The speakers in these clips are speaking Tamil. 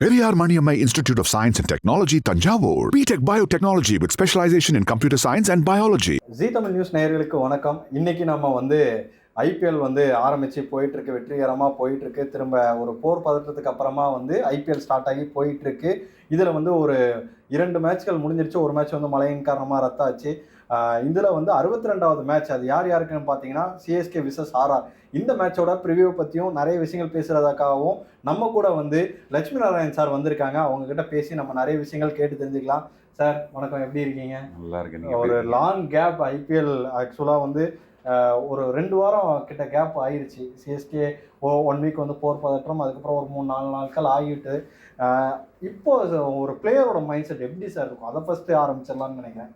Periyar Maniammai Institute of Science and Technology, Tanjavur. B.Tech Biotechnology with specialization in computer science and biology. Zee Tamil news நேயர்களுக்கு வணக்கம். இன்னைக்கு நம்ம ஐபிஎல் ஆரம்பிச்சு போயிட்டு இருக்கு, வெற்றிகரமாக போயிட்டு இருக்கு. திரும்ப ஒரு போர் பதற்றத்துக்கு அப்புறமா ஐபிஎல் ஸ்டார்ட் ஆகி போயிட்டு இருக்கு. இதில் ஒரு 2 மேட்ச்கள் முடிஞ்சிருச்சு. ஒரு மேட்ச் மழையின் காரணமாக ரத்தாச்சு. இதில் 62வது மேட்ச். அது யார் யாருக்குன்னு பார்த்தீங்கன்னா சிஎஸ்கே விசஸ் ஆர்ஆர். இந்த மேட்சோட ப்ரிவியூ பற்றியும் நிறைய விஷயங்கள் பேசுகிறதுக்காகவும் நம்ம கூட லட்சுமி நாராயண் சார் வந்திருக்காங்க. அவங்க கிட்ட பேசி நம்ம நிறைய விஷயங்கள் கேட்டு தெரிஞ்சுக்கலாம். சார் வணக்கம், எப்படி இருக்கீங்க? நல்லா இருக்கேன். ஒரு லாங் கேப் ஐபிஎல் ஆக்சுவலாக ஒரு 2 வாரம் கிட்ட கேப் ஆயிடுச்சு. சிஎஸ்கே 1 வீக் போர் பதற்றம், அதுக்கப்புறம் ஒரு 3-4 நாட்கள் ஆகிட்டு. இப்போ ஒரு பிளேயரோட மைண்ட் செட் எப்படி சார் இருக்கும்? அதை ஃபர்ஸ்ட் ஆரம்பிச்சிடலாம்னு நினைக்கிறேன்.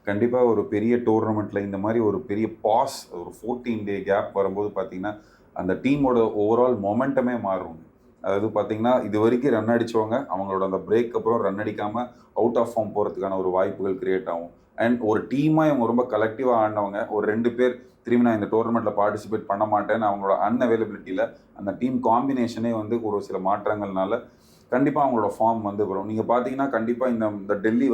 கண்டிப்பாக ஒரு பெரிய டோர்னமெண்ட்டில் இந்த மாதிரி ஒரு பெரிய பாஸ், ஒரு 14 டே கேப் வரும்போது பார்த்தீங்கன்னா அந்த டீமோட ஓவரால் மொமெண்டமே மாறும். அதாவது பார்த்தீங்கன்னா இது வரைக்கும் ரன் அடித்தவங்க அவங்களோட அந்த பிரேக் அப்புறம் ரன் அடிக்காமல் அவுட் ஆஃப் ஃபார்ம் போகிறதுக்கான ஒரு வாய்ப்புகள் கிரியேட் ஆகும். அண்ட் ஒரு டீமாக இவங்க ரொம்ப கலெக்டிவாக ஆடினவங்க ஒரு 2 பேர் திரும்பி நான் இந்த டோர்னமெண்ட்டில் பார்ட்டிசிபேட் பண்ண மாட்டேன்னு அவங்களோட அன்அவைலபிலிட்டியில் அந்த டீம் காம்பினேஷனே ஒரு சில மாற்றங்கள்னால கண்டிப்பாக அவங்களோட ஃபார்ம் வரும். நீங்கள் பார்த்தீங்கன்னா கண்டிப்பாக இந்த டெல்லி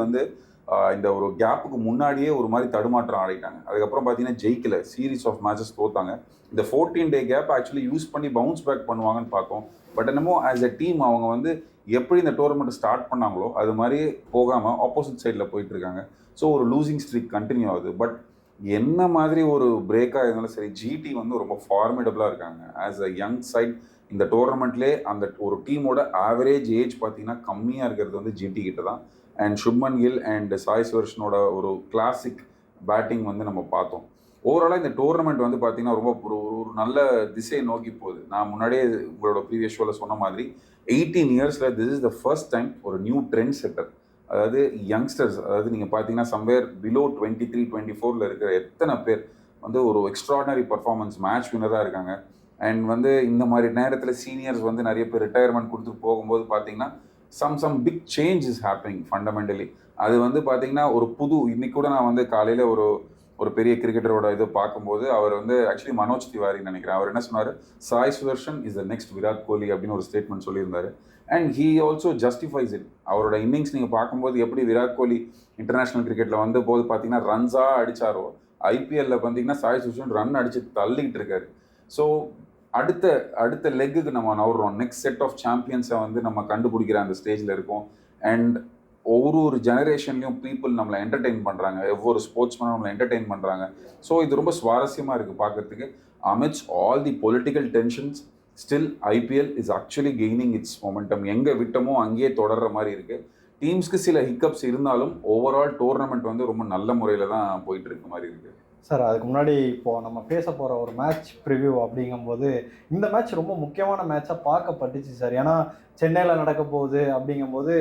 இந்த ஒரு கேப்புக்கு முன்னாடியே ஒரு மாதிரி தடுமாற்றம் ஆடிட்டாங்க. அதுக்கப்புறம் பார்த்தீங்கன்னா ஜெயிக்கல, சீரீஸ் ஆஃப் மேட்சஸ் தோத்தாங்க. இந்த 14 டே கேப் ஆக்சுவலி யூஸ் பண்ணி பவுன்ஸ் பேக் பண்ணுவாங்கன்னு பார்த்தோம். பட் என்னமோ ஆஸ் எ டீம் அவங்க எப்படி இந்த டோர்னமெண்ட் ஸ்டார்ட் பண்ணாங்களோ அது மாதிரி போகாமல் ஆப்போசிட் சைடில் போயிட்டு இருக்காங்க. ஸோ ஒரு லூசிங் ஸ்ட்ரீக் கண்டினியூ ஆகுது. பட் என்ன மாதிரி ஒரு பிரேக்காக இருந்தாலும் சரி, ஜிடி ரொம்ப ஃபார்மிடபுளாக இருக்காங்க. ஆஸ் அ யங் சைட் இந்த டோர்னமெண்ட்லேயே அந்த ஒரு டீமோட ஆவரேஜ் ஏஜ் பார்த்தீங்கன்னா கம்மியாக இருக்கிறது ஜிடி கிட்ட தான். அண்ட் சுப்மன் கில் அண்ட் சாய் சுதர்ஷனோட ஒரு கிளாசிக் பேட்டிங் நம்ம பார்த்தோம். ஓவராலாக இந்த டோர்னமெண்ட் பார்த்தீங்கன்னா ரொம்ப ஒரு நல்ல திசையை நோக்கி போகுது. நான் முன்னாடியே உங்களோட ப்ரீவியஸ் ஷோவில் சொன்ன மாதிரி 18 இயர்ஸில் this is the first time ஒரு நியூ ட்ரெண்ட் செட்டர், அதாவது யங்ஸ்டர்ஸ், அதாவது நீங்கள் பார்த்தீங்கன்னா சம்வேர் பிலோ 23-24 இருக்கிற எத்தனை பேர் ஒரு எக்ஸ்ட்ராடினரி பர்ஃபார்மன்ஸ் மேட்ச் வின்னராக இருக்காங்க. அண்ட் இந்த மாதிரி நேரத்தில் சீனியர்ஸ் நிறைய பேர் ரிட்டையர்மெண்ட் கொடுத்துட்டு போகும்போது பார்த்தீங்கன்னா some big change is happening fundamentally. அது பார்த்தீங்கன்னா ஒரு புது, இன்னைக்கு கூட நான் காலையில் ஒரு பெரிய கிரிக்கெட்டரோட இது பார்க்கும்போது அவர் ஆக்சுவலி மனோஜ் திவாரின்னு நினைக்கிறேன். அவர் என்ன சொன்னார், Sai Sudharsan is the next Virat Kohli அப்படின்னு ஒரு ஸ்டேட்மெண்ட் சொல்லியிருந்தாரு. And he also justifies it. அவரோட இன்னிங்ஸ் நீங்கள் பார்க்கும்போது எப்படி விராட் கோலி இன்டர்நேஷ்னல் கிரிக்கெட்டில் போது பார்த்தீங்கன்னா ரன்ஸாக அடித்தாரோ, ஐபிஎல்ல பார்த்தீங்கன்னா சாய் சுதர்ஷன் ரன் அடித்து தள்ளிக்கிட்டு இருக்காரு. ஸோ அடுத்த லெக்குக்கு நம்ம நவர்றோம். நெக்ஸ்ட் செட் ஆஃப் சாம்பியன்ஸை நம்ம கண்டுபிடிக்கிற அந்த ஸ்டேஜில் இருக்கோம். அண்ட் ஒவ்வொரு ஜெனரேஷன்லையும் பீப்புள் நம்மளை என்டர்டெயின் பண்ணுறாங்க, ஒவ்வொரு ஸ்போர்ட்ஸ்மேனும் நம்மளை என்டர்டெயின் பண்ணுறாங்க. ஸோ இது ரொம்ப சுவாரஸ்யமாக இருக்குது பார்க்குறதுக்கு. Amidst all the political tensions still IPL is actually gaining it's momentum. எங்கே விட்டமோ அங்கேயே தொடர்ற மாதிரி இருக்குது. டீம்ஸ்க்கு சில ஹிக்கப்ஸ் இருந்தாலும் ஓவரால் டோர்னமெண்ட் ரொம்ப நல்ல முறையில் தான் போயிட்டு இருக்க மாதிரி இருக்குது. சார், அதுக்கு முன்னாடி இப்போது நம்ம பேச போகிற ஒரு மேட்ச் ப்ரிவ்யூ அப்படிங்கும்போது இந்த மேட்ச் ரொம்ப முக்கியமான மேட்சாக பார்க்கப்பட்டுச்சு சார். ஏன்னா சென்னையில் நடக்க போகுது அப்படிங்கும்போது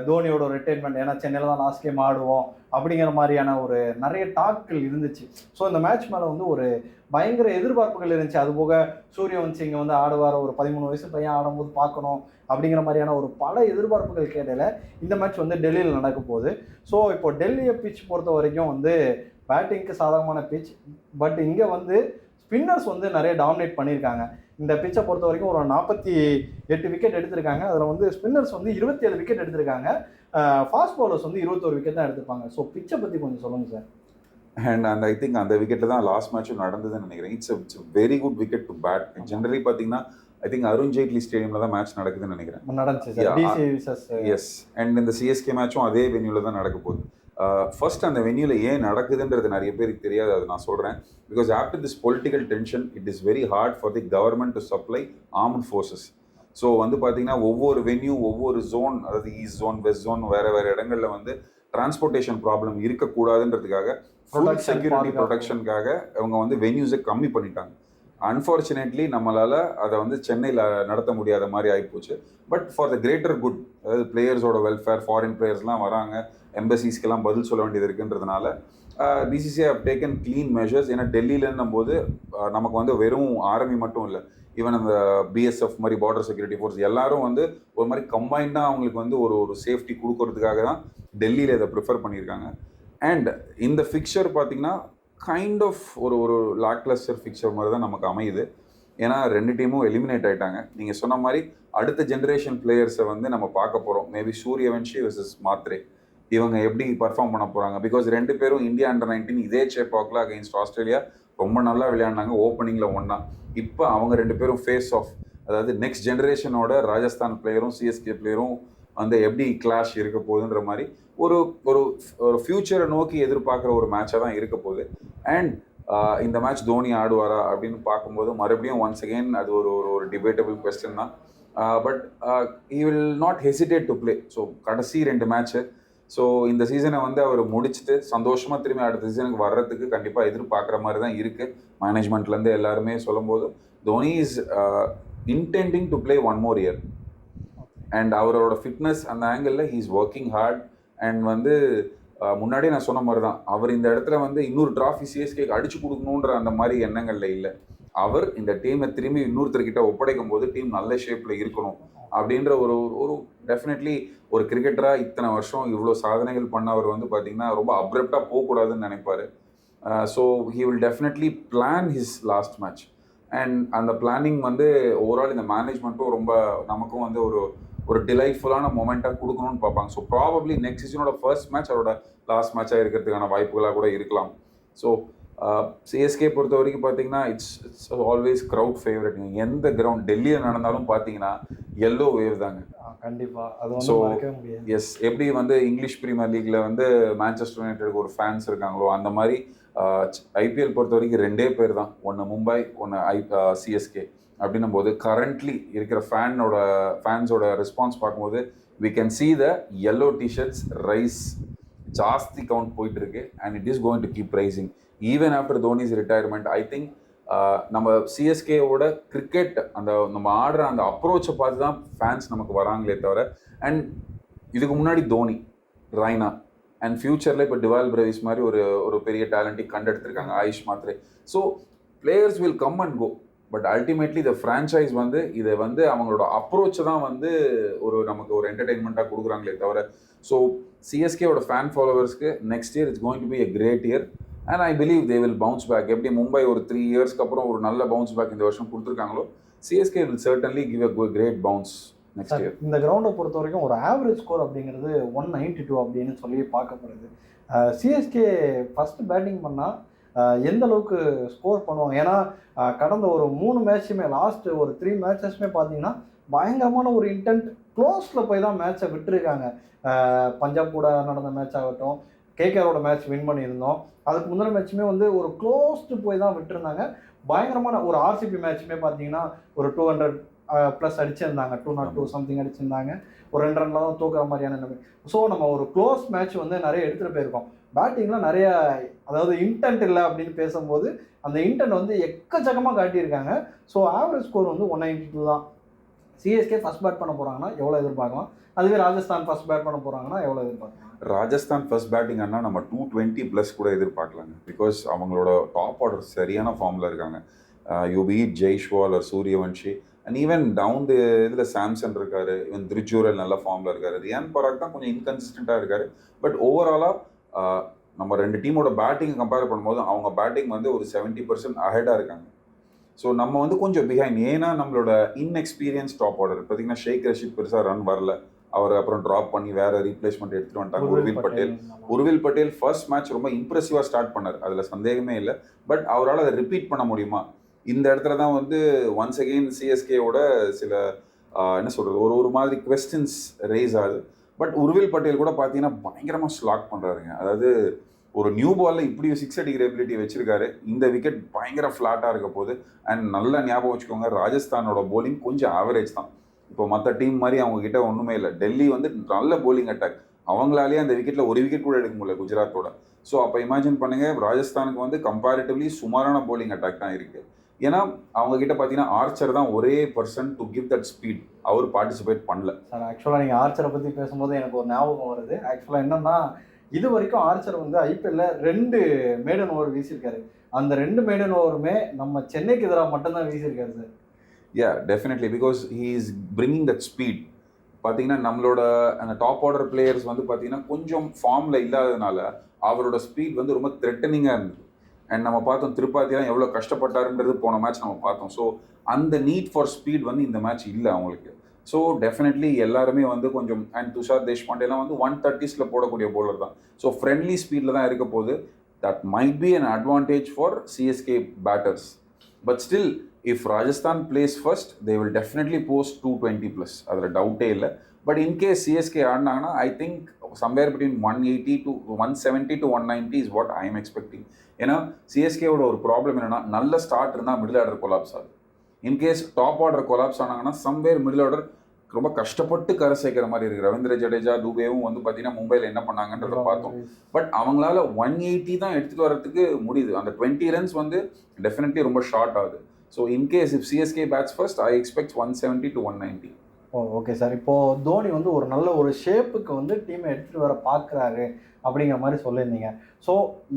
தோனியோட ரிட்டைர்மெண்ட், ஏன்னா சென்னையில் தான் லாஸ்ட் கேம் ஆடுவோம் அப்படிங்கிற மாதிரியான ஒரு நிறைய டாக்கள் இருந்துச்சு. ஸோ இந்த மேட்ச் மேலே ஒரு பயங்கர எதிர்பார்ப்புகள் இருந்துச்சு. அதுபோக சூரியவன்சி இங்கே ஆடுவார், ஒரு 13 வயசு பையன் ஆடும்போது பார்க்கணும் அப்படிங்கிற மாதிரியான ஒரு பல எதிர்பார்ப்புகள் கேட்டதில் இந்த மேட்ச் டெல்லியில் நடக்க போகுது. ஸோ இப்போ டெல்லியை பிச் பொறுத்த வரைக்கும் பேட்டிங்க்கு சாதகமான பிச். பட் இங்கே ஸ்பின்னர்ஸ் நிறைய டாமினேட் பண்ணியிருக்காங்க. இந்த பிச்சை பொறுத்த வரைக்கும் ஒரு 48 விக்கெட் எடுத்திருக்காங்க. அதில் ஸ்பின்னர்ஸ் 27 விக்கெட் எடுத்திருக்காங்க. ஃபாஸ்ட் பவுலர்ஸ் 21 விக்கெட் தான் எடுத்திருப்பாங்க. ஸோ பிச்சை பற்றி கொஞ்சம் சொல்லுங்கள் சார். அண்ட் ஐ திங்க் அந்த விக்கெட்டில் தான் லாஸ்ட் மேட்சும் நடந்ததுன்னு நினைக்கிறேன். It's very good wicket to bat. Generally பார்த்தீங்கன்னா ஐ திங்க் அருண் ஜேட்லி ஸ்டேடியமில் தான் மேட்ச் நடக்குதுன்னு நினைக்கிறேன். நடந்துச்சு. எஸ். அண்ட் இந்த சிஎஸ்கே மேட்சும் அதே வென்யூவில் தான் நடக்க போகுது. ஃபர்ஸ்ட் அந்த வென்யூவில் ஏன் நடக்குதுன்றது நிறைய பேருக்கு தெரியாது, அது நான் சொல்கிறேன். Because after this political tension it is very hard for the government to supply armed forces. So பார்த்தீங்கன்னா ஒவ்வொரு வென்யூ, ஒவ்வொரு ஜோன், அதாவது ஈஸ்ட் ஜோன், வெஸ்ட் ஜோன், வேறு இடங்களில் டிரான்ஸ்போர்ட்டேஷன் ப்ராப்ளம் இருக்கக்கூடாதுன்றதுக்காக, ஃபுல் செக்யூரிட்டி ப்ரொடெக்ஷனுக்காக அவங்க வென்யூஸை கம்மி பண்ணிட்டாங்க. அன்ஃபார்ச்சுனேட்லி நம்மளால் அதை சென்னையில் நடத்த முடியாத மாதிரி ஆகிப்போச்சு. But for the greater good, அதாவது பிளேயர்ஸோட வெல்ஃபேர், ஃபாரின் பிளேயர்ஸ்லாம் வராங்க, எம்பசிஸ்க்கெல்லாம் பதில் சொல்ல வேண்டியது இருக்குன்றதுனால BCCI have taken clean measures. ஏன்னா டெல்லியிலன்னும் போது நமக்கு வெறும் ஆர்மி மட்டும் இல்லை, ஈவன் அந்த பிஎஸ்எஃப் மாதிரி பார்டர் செக்யூரிட்டி ஃபோர்ஸ் எல்லாரும் ஒரு மாதிரி கம்பைண்டாக அவங்களுக்கு ஒரு சேஃப்டி கொடுக்கறதுக்காக தான் டெல்லியில் இதை ப்ரிஃபர் பண்ணியிருக்காங்க. அண்ட் இந்த ஃபிக்சர் பார்த்திங்கன்னா கைண்ட் ஆஃப் ஒரு லாக்லஸ்டர் ஃபிக்சர் மாதிரி தான் நமக்கு அமையுது. ஏன்னா 2 டீமும் எலிமினேட் ஆயிட்டாங்க. நீங்கள் சொன்ன மாதிரி அடுத்த ஜென்ரேஷன் பிளேயர்ஸை வந்து நம்ம பார்க்க போகிறோம். மேபி சூரியவன்ஷி வெர்சஸ் மாத்ரே, இவங்க எப்படி பர்ஃபார்ம் பண்ண போகிறாங்க. பிகாஸ் 2 பேரும் இந்தியா அண்டர்-19 இதே சேப்பாக்கில் அகைன்ஸ்ட் ஆஸ்திரேலியா ரொம்ப நல்லா விளையாடினாங்க ஓப்பனிங்கில் ஒன்றா. இப்போ அவங்க 2 பேரும் ஃபேஸ் ஆஃப், அதாவது நெக்ஸ்ட் ஜென்ரேஷனோட ராஜஸ்தான் பிளேயரும் சிஎஸ்கே பிளேயரும் வந்து எப்படி கிளாஷ் இருக்க போகுதுன்ற மாதிரி ஒரு ஒரு ஃபியூச்சரை நோக்கி எதிர்பார்க்குற ஒரு மேட்சாக தான் இருக்க போகுது. அண்ட் இந்த மேட்ச் தோனி ஆடுவாரா அப்படின்னு பார்க்கும்போது மறுபடியும் ஒன்ஸ் அகெயின் அது ஒரு ஒரு டிபேட்டபிள் கொஸ்டின் தான். But he will not hesitate to play. So கடைசி 2 மேட்ச்சு, ஸோ இந்த சீசனை வந்து அவர் முடிச்சுட்டு சந்தோஷமாக திரும்பி அடுத்த சீசனுக்கு வர்றதுக்கு கண்டிப்பாக எதிர்பார்க்குற மாதிரி தான் இருக்குது. மேனேஜ்மெண்ட்லேருந்து எல்லாருமே சொல்லும்போது Dhoni is intending to play 1 more year. And அவரோட ஃபிட்னஸ் அந்த ஆங்கிளில் he is working hard. And வந்து முன்னாடியே நான் சொன்ன மாதிரி தான், அவர் இந்த இடத்துல வந்து இன்னொரு ட்ராஃபி சிஎஸ்கேக்கு அடிச்சு கொடுக்கணுன்ற அந்த மாதிரி எண்ணங்கள்ல இல்லை. அவர் இந்த டீமை திரும்பி இன்னொருத்தர்கிட்ட ஒப்படைக்கும் போது டீம் நல்ல ஷேப்பில் இருக்கணும் அப்படின்ற ஒரு ஒரு டெஃபினெட்லி ஒரு கிரிக்கெட்டராக இத்தனை வருஷம் இவ்வளோ சாதனைகள் பண்ணவர் வந்து பார்த்தீங்கன்னா ரொம்ப அப்ரப்டாக போகக்கூடாதுன்னு நினைப்பார். So he will definitely plan his last match. And அந்த பிளானிங் வந்து ஓவரால் இந்த மேனேஜ்மெண்ட்டும் ரொம்ப நமக்கும் வந்து ஒரு டிலைட்ஃபுல்லான மொமெண்ட்டாக கொடுக்கணும்னு பார்ப்பாங்க. ஸோ ப்ராபப்ளி நெக்ஸ்ட் சீசனோட ஃபர்ஸ்ட் மேட்ச் அவரோட லாஸ்ட் மேட்சாக இருக்கிறதுக்கான வாய்ப்புகளாக கூட இருக்கலாம். ஸோ சிஎஸ்கே பொறுத்த வரைக்கும் பார்த்தீங்கன்னா இட்ஸ் ஆல்வேஸ் க்ரௌட் ஃபேவரட். எந்த கிரவுண்ட் டெல்லியில் நடந்தாலும் பார்த்தீங்கன்னா எல்லோ வேவ் தாங்க கண்டிப்பாக. அது ஸோ எஸ், எப்படி வந்து இங்கிலீஷ் பிரீமியர் லீக்ல வந்து மான்செஸ்டர் யுனைடெடுக்கு ஒரு ஃபேன்ஸ் இருக்காங்களோ அந்த மாதிரி ஐபிஎல் பொறுத்த வரைக்கும் 2 பேர் தான், ஒன்று மும்பை, ஒன்று சிஎஸ்கே. அப்படின்னும் போது கரண்ட்லி இருக்கிற ஃபேன்ஸோட ரெஸ்பான்ஸ் பார்க்கும்போது we can see the yellow t-shirts rise ஜாஸ்தி கவுண்ட் போயிட்டு இருக்கு. And it is going to keep rising even after Dhoni's retirement. I think நம்ம சிஎஸ்கேவோட கிரிக்கெட் அந்த நம்ம ஆடுற அந்த அப்ரோச்சை பார்த்து தான் ஃபேன்ஸ் நமக்கு வராங்களே தவிர. அண்ட் இதுக்கு முன்னாடி தோனி, ராய்னா அண்ட் ஃபியூச்சரில் இப்போ டிவால் பிரவிஸ் மாதிரி ஒரு பெரிய டேலண்ட்டை கண்டெடுத்திருக்காங்க, Ayush Mhatre. So players will come and go. But ultimately இந்த ஃப்ரான்ச்சைஸ் வந்து இதை வந்து அவங்களோட அப்ரோச்சை தான் வந்து நமக்கு ஒரு என்டர்டெயின்மெண்ட்டாக கொடுக்குறாங்களே தவிர. ஸோ சிஎஸ்கேவோட ஃபேன் ஃபாலோவர்ஸ்க்கு next year it's going to be a great year. And I believe they will bounce back. எப்படி மும்பை ஒரு 3 இயர்ஸ்க்கு அப்புறம் ஒரு நல்ல பவுன்ஸ் பேக் இந்த வருஷம் கொடுத்துருக்காங்களோ, CSK will certainly give a great bounce next year. இந்த கிரவுண்டை பொறுத்த வரைக்கும் ஒரு ஆவரேஜ் ஸ்கோர் அப்படிங்கிறது 192 அப்படின்னு சொல்லி பார்க்கப்படுது. சிஎஸ்கே ஃபர்ஸ்ட் பேட்டிங் பண்ணால் எந்த அளவுக்கு ஸ்கோர் பண்ணுவாங்க? ஏன்னா கடந்த ஒரு 3 மேட்சுமே, லாஸ்ட் ஒரு 3 மேட்சஸ்மே பார்த்தீங்கன்னா பயங்கரமான ஒரு இன்டென்ட் க்ளோஸில் போய் தான் மேட்சை விட்டுருக்காங்க. பஞ்சாப் கூட நடந்த மேட்ச் ஆகட்டும், கேகேஆரோட மேட்ச் வின் பண்ணியிருந்தோம், அதுக்கு முந்தின மேட்சுமே வந்து ஒரு க்ளோஸ்டு போய் தான் விட்டுருந்தாங்க. பயங்கரமான ஒரு ஆர்சிபி மேட்சுமே பார்த்தீங்கன்னா ஒரு 200 ப்ளஸ் அடிச்சிருந்தாங்க, 202 சம்திங் அடிச்சிருந்தாங்க. ஒரு 2 ரன்ல தான் தூக்குற மாதிரியான நிலைமை. ஸோ நம்ம ஒரு க்ளோஸ் மேட்ச் வந்து நிறைய எடுத்துகிட்டு போயிருக்கோம். பேட்டிங்லாம் நிறைய, அதாவது இன்டென்ட் இல்லை அப்படின்னு பேசும்போது அந்த இன்டென்ட் வந்து எக்கச்சக்கமாக காட்டியிருக்காங்க. ஸோ ஆவரேஜ் ஸ்கோர் வந்து 192 தான். சிஎஸ்கே ஃபர்ஸ்ட் பேட் பண்ண போகிறாங்கன்னா எவ்வளோ எதிர்பார்க்கலாம்? அதுவே ராஜஸ்தான் ஃபர்ஸ்ட் பேட் பண்ண போகிறாங்கன்னா எவ்வளோ எதிர்பார்க்கலாம்? ராஜஸ்தான் ஃபர்ஸ்ட் பேட்டிங்னா நம்ம 220+ கூட எதிர்பார்க்கலாங்க. பிகாஸ் அவங்களோட டாப் ஆர்டர் சரியான ஃபார்மில் இருக்காங்க. You beat Jaiswal or Suryavanshi and even down இதில் சாம்சன் இருக்காரு, ஈவன் திரிச்சூரல் நல்ல ஃபார்மில் இருக்காரு. ரியான் பராக் தான் கொஞ்சம் இன்கன்சிஸ்டண்ட்டாக இருக்காரு. பட் ஓவராலாக நம்ம 2 டீமோட பேட்டிங்கை கம்பேர் பண்ணும்போது அவங்க பேட்டிங் வந்து ஒரு 70% அஹெடாக இருக்காங்க. ஸோ நம்ம வந்து கொஞ்சம் பிஹைண்ட். ஏன்னா நம்மளோட இன்எக்ஸ்பீரியன்ஸ் டாப் ஆர்டர் பார்த்தீங்கன்னா ஷேக் ரஷீத் பெருசாக ரன் வரல, அவர் அப்புறம் ட்ராப் பண்ணி வேற ரீப்ளேஸ்மெண்ட் எடுத்துட்டு வந்துட்டாங்க. உருவில் பட்டேல் ஃபர்ஸ்ட் மேட்ச் ரொம்ப இம்ப்ரெசிவாக ஸ்டார்ட் பண்ணார், அதில் சந்தேகமே இல்லை. பட் அவரால் அதை ரிப்பீட் பண்ண முடியுமா? இந்த இடத்துல தான் வந்து ஒன்ஸ் அகெயின் சிஎஸ்கேவோட சில என்ன சொல்கிறது ஒரு மாதிரி கொஸ்டின்ஸ் ரைஸ் ஆகுது. பட் உருவில் பட்டேல் கூட பார்த்தீங்கன்னா பயங்கரமாக ஸ்லாக் பண்ணுறாருங்க. அதாவது ஒரு நியூ பாலில் இப்படி 6 அடிக்கிற எபிலிட்டி வச்சிருக்காரு. இந்த விக்கெட் பயங்கர ஃப்ளாட்டாக இருக்க போது. அண்ட் நல்லா ஞாபகம் வச்சுக்கோங்க, ராஜஸ்தானோட போலிங் கொஞ்சம் ஆவரேஜ் தான். இப்போ மற்ற டீம் மாதிரி அவங்க கிட்ட ஒன்றுமே இல்லை. டெல்லி வந்து நல்ல போலிங் அட்டாக், அவங்களாலேயே அந்த விக்கெட்டில் ஒரு விக்கெட் கூட எடுக்க முடியல குஜராத்தோட. ஸோ அப்போ இமேஜின் பண்ணுங்க, ராஜஸ்தானுக்கு வந்து கம்பேரிட்டிவ்லி சுமாரான போலிங் அட்டாக் தான் இருக்குது. ஏன்னா அவங்க கிட்ட பார்த்தீங்கன்னா ஆர்ச்சர் தான் ஒரே person to give that speed. அவர் பார்ட்டிசிபேட் பண்ணல. சார் ஆக்சுவலாக நீங்கள் ஆர்ச்சரை பற்றி பேசும்போது எனக்கு ஒரு ஞாபகம் வருது. ஆக்சுவலாக என்னன்னா, இது வரைக்கும் ஆர்ச்சர் வந்து ஐபிஎல்ல 2 மேடன் ஓவர் வீசியிருக்காரு. அந்த 2 மேடன் ஓவருமே நம்ம சென்னைக்கு எதிராக மட்டும்தான் வீசியிருக்காரு sir. Definitely, because he is bringing that speed. பார்த்தீங்கன்னா நம்மளோட அந்த டாப் ஆர்டர் பிளேயர்ஸ் வந்து பார்த்தீங்கன்னா கொஞ்சம் ஃபார்மில் இல்லாததுனால அவரோட ஸ்பீட் வந்து ரொம்ப த்ரெட்டனிங்காக இருந்தது. அண்ட் நம்ம பார்த்தோம் திருப்பாத்திலாம் எவ்வளோ கஷ்டப்பட்டாருன்றது போன மேட்ச் நம்ம பார்த்தோம். ஸோ அந்த நீட் ஃபார் ஸ்பீட் வந்து இந்த மேட்ச் இல்லை அவங்களுக்கு. ஸோ டெஃபினெட்லி எல்லாருமே வந்து கொஞ்சம் அண்ட் துஷார் தேஷ்பாண்டேலாம் வந்து 130s போடக்கூடிய bowler தான். ஸோ ஃப்ரெண்ட்லி ஸ்பீடில் தான் இருக்க போது. That might be an advantage for CSK batters. But still if Rajasthan plays first they will definitely post 220+, அதில் டவுட்டே இல்லை. பட் இன்கேஸ் சிஎஸ்கே ஆடினாங்கன்னா I think somewhere between 180 to 170 to 190 is what I am expecting. ஏன்னா சிஎஸ்கேவோட ஒரு ப்ராப்ளம் என்னன்னா, நல்ல ஸ்டார்ட் இருந்தால் மிடில் ஆர்டர் கொலாப்ஸ் ஆகுது. இன்கேஸ் டாப் ஆர்டர் கொலாப்ஸ் ஆனாங்கன்னா சம்வேர் மிடில் ஆர்டர் ரொம்ப கஷ்டப்பட்டு கரை சேர்க்கிற மாதிரி இருக்குது. ரவீந்திர ஜடேஜா, துபேவும் வந்து பார்த்தீங்கன்னா மும்பையில் என்ன பண்ணாங்கன்றத பார்த்தோம். பட் அவங்களால 180 தான் எடுத்துகிட்டு வரதுக்கு முடியுது. அந்த 20 runs வந்து டெஃபினெட்லி ரொம்ப ஷார்ட் ஆகுது. So in case if CSK bats first I expect 170 to 190. Okay sir. இப்போது தோனி வந்து ஒரு நல்ல ஒரு ஷேப்புக்கு வந்து டீமை எடுத்துகிட்டு வர பார்க்குறாரு அப்படிங்கிற மாதிரி சொல்லியிருந்தீங்க. ஸோ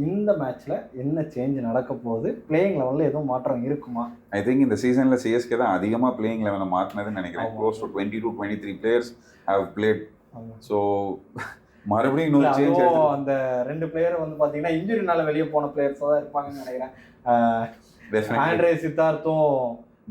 இந்த மேட்ச்சில் என்ன சேஞ்ச் நடக்க போகுது? பிளேயிங் லெவலில் எதுவும் மாற்றம் இருக்குமா? ஐ திங்க் இந்த சீசனில் சிஎஸ்கே தான் அதிகமாக பிளேயிங் லெவலில் மாற்றினதுன்னு நினைக்கிறேன். Close to 20 to 23 players have played. So மறுபடியும் இன்னொரு சேஞ்ச். அந்த 2 பிளேயர் வந்து பார்த்தீங்கன்னா இன்ஜுரினால வெளியே போன பிளேயர்ஸாக தான் இருப்பாங்கன்னு நினைக்கிறேன். ஆண்ட்ரே சித்தார்த்தும்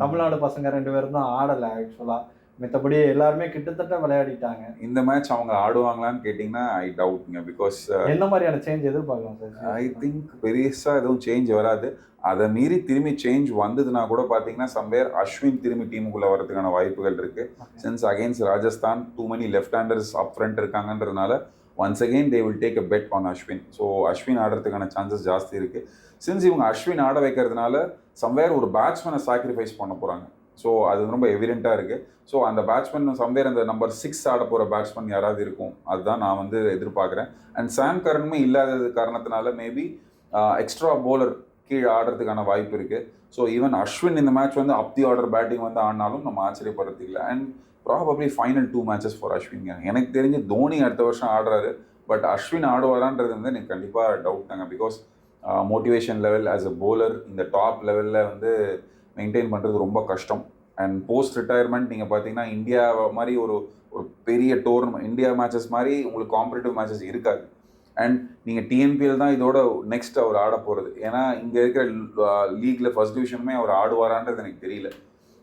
தமிழ்நாடு பசங்க 2 பேரும் தான் ஆடலை ஆக்சுவலாக. மற்றபடி எல்லாருமே கிட்டத்தட்ட விளையாடிட்டாங்க. இந்த மேட்ச் அவங்க ஆடுவாங்களான்னு கேட்டிங்கன்னா ஐ டவுட்ங்க. பிகாஸ் என்ன மாதிரியான சேஞ்ச் எதிர்பார்க்கலாம் சார்? ஐ திங்க் பெருசாக எதுவும் சேஞ்ச் வராது. அதை மீறி திரும்பி சேஞ்ச் வந்ததுன்னா கூட பார்த்தீங்கன்னா சம்வேர் அஸ்வின் திரும்பி டீமுக்குள்ளே வரதுக்கான வாய்ப்புகள் இருக்குது. Since against Rajasthan too many left handers up front இருக்காங்கன்றதுனால once again they will take a bet on Ashwin. So Ashwin ஆடுறதுக்கான சான்சஸ் ஜாஸ்தி இருக்குது. சின்ஸ் இவங்க அஸ்வின் ஆட வைக்கிறதுனால சம்வேர் ஒரு பேட்ஸ்மேனை சாக்ரிஃபைஸ் பண்ண போகிறாங்க. ஸோ அது ரொம்ப எவிடெண்ட்டாக இருக்குது. ஸோ அந்த பேட்ஸ்மேன் சம்வேர் அந்த நம்பர் 6 ஆட போகிற பேட்ஸ்மேன் யாராவது இருக்கும், அதுதான் நான் வந்து எதிர்பார்க்குறேன். அண்ட் சாம் கரனுமே இல்லாதது காரணத்தினால மேபி எக்ஸ்ட்ரா போலர் கீழே ஆடுறதுக்கான வாய்ப்பு இருக்குது. ஸோ ஈவன் அஸ்வின் இந்த மேட்ச் வந்து அப் தி ஆர்டர் பேட்டிங் வந்து ஆடினாலும் நம்ம ஆச்சரியப்படுறதுக்கு இல்லை. And probably final 2 matches for Ashwin. எனக்கு தெரிஞ்சு தோனி அடுத்த வருஷம் ஆடுறாரு. பட் அஸ்வின் ஆடுவாரான்றது வந்து எனக்கு கண்டிப்பாக டவுட் தாங்க. Because motivation level as a bowler இந்த டாப் லெவலில் வந்து மெயின்டைன் பண்ணுறது ரொம்ப கஷ்டம். அண்ட் போஸ்ட் ரிட்டையர்மெண்ட் நீங்கள் பார்த்தீங்கன்னா இந்தியா மாதிரி ஒரு பெரிய டோர்னமெண்ட், இந்தியா மேட்சஸ் மாதிரி உங்களுக்கு காம்படிட்டிவ் மேட்சஸ் இருக்காது. அண்ட் நீங்கள் டிஎன்பிஎல் தான் இதோட நெக்ஸ்ட் அவர் ஆட போகிறது. ஏன்னா இங்கே இருக்கிற லீக்ல ஃபர்ஸ்ட் டிவிஷனுமே அவர் ஆடுவாரான்றது எனக்கு தெரியல.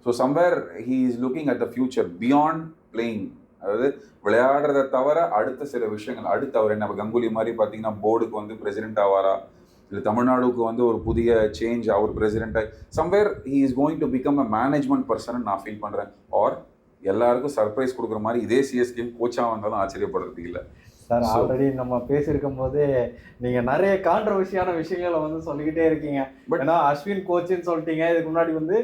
So somewhere he is looking at the future beyond playing. அதாவது விளையாடுறதை தவிர அடுத்த சில விஷயங்கள், அடுத்து அவர் என்ன கங்குலி மாதிரி பார்த்தீங்கன்னா போர்டுக்கு வந்து பிரசிடென்ட் ஆவாரா, இல்லை தமிழ்நாடுக்கு வந்து ஒரு புதிய சேஞ்ச் அவர் பிரசிடென்ட்டாக somewhere he is going to become a management person நான் ஃபீல் பண்ணுறேன். ஆர் எல்லாருக்கும் சர்ப்ரைஸ் கொடுக்குற மாதிரி இதே சிஎஸ்கே கோச்சாக வந்தாலும் ஆச்சரியப்படுறதுக்கு இல்லை சார். ஆல்ரெடி நம்ம பேசியிருக்கும் போது நீங்கள் நிறைய கான்ட்ரவர்சியான விஷயங்களை வந்து சொல்லிக்கிட்டே இருக்கீங்க. பட் ஏன்னா அஸ்வின் கோச்சுன்னு சொல்லிட்டீங்க. இதுக்கு முன்னாடி வந்து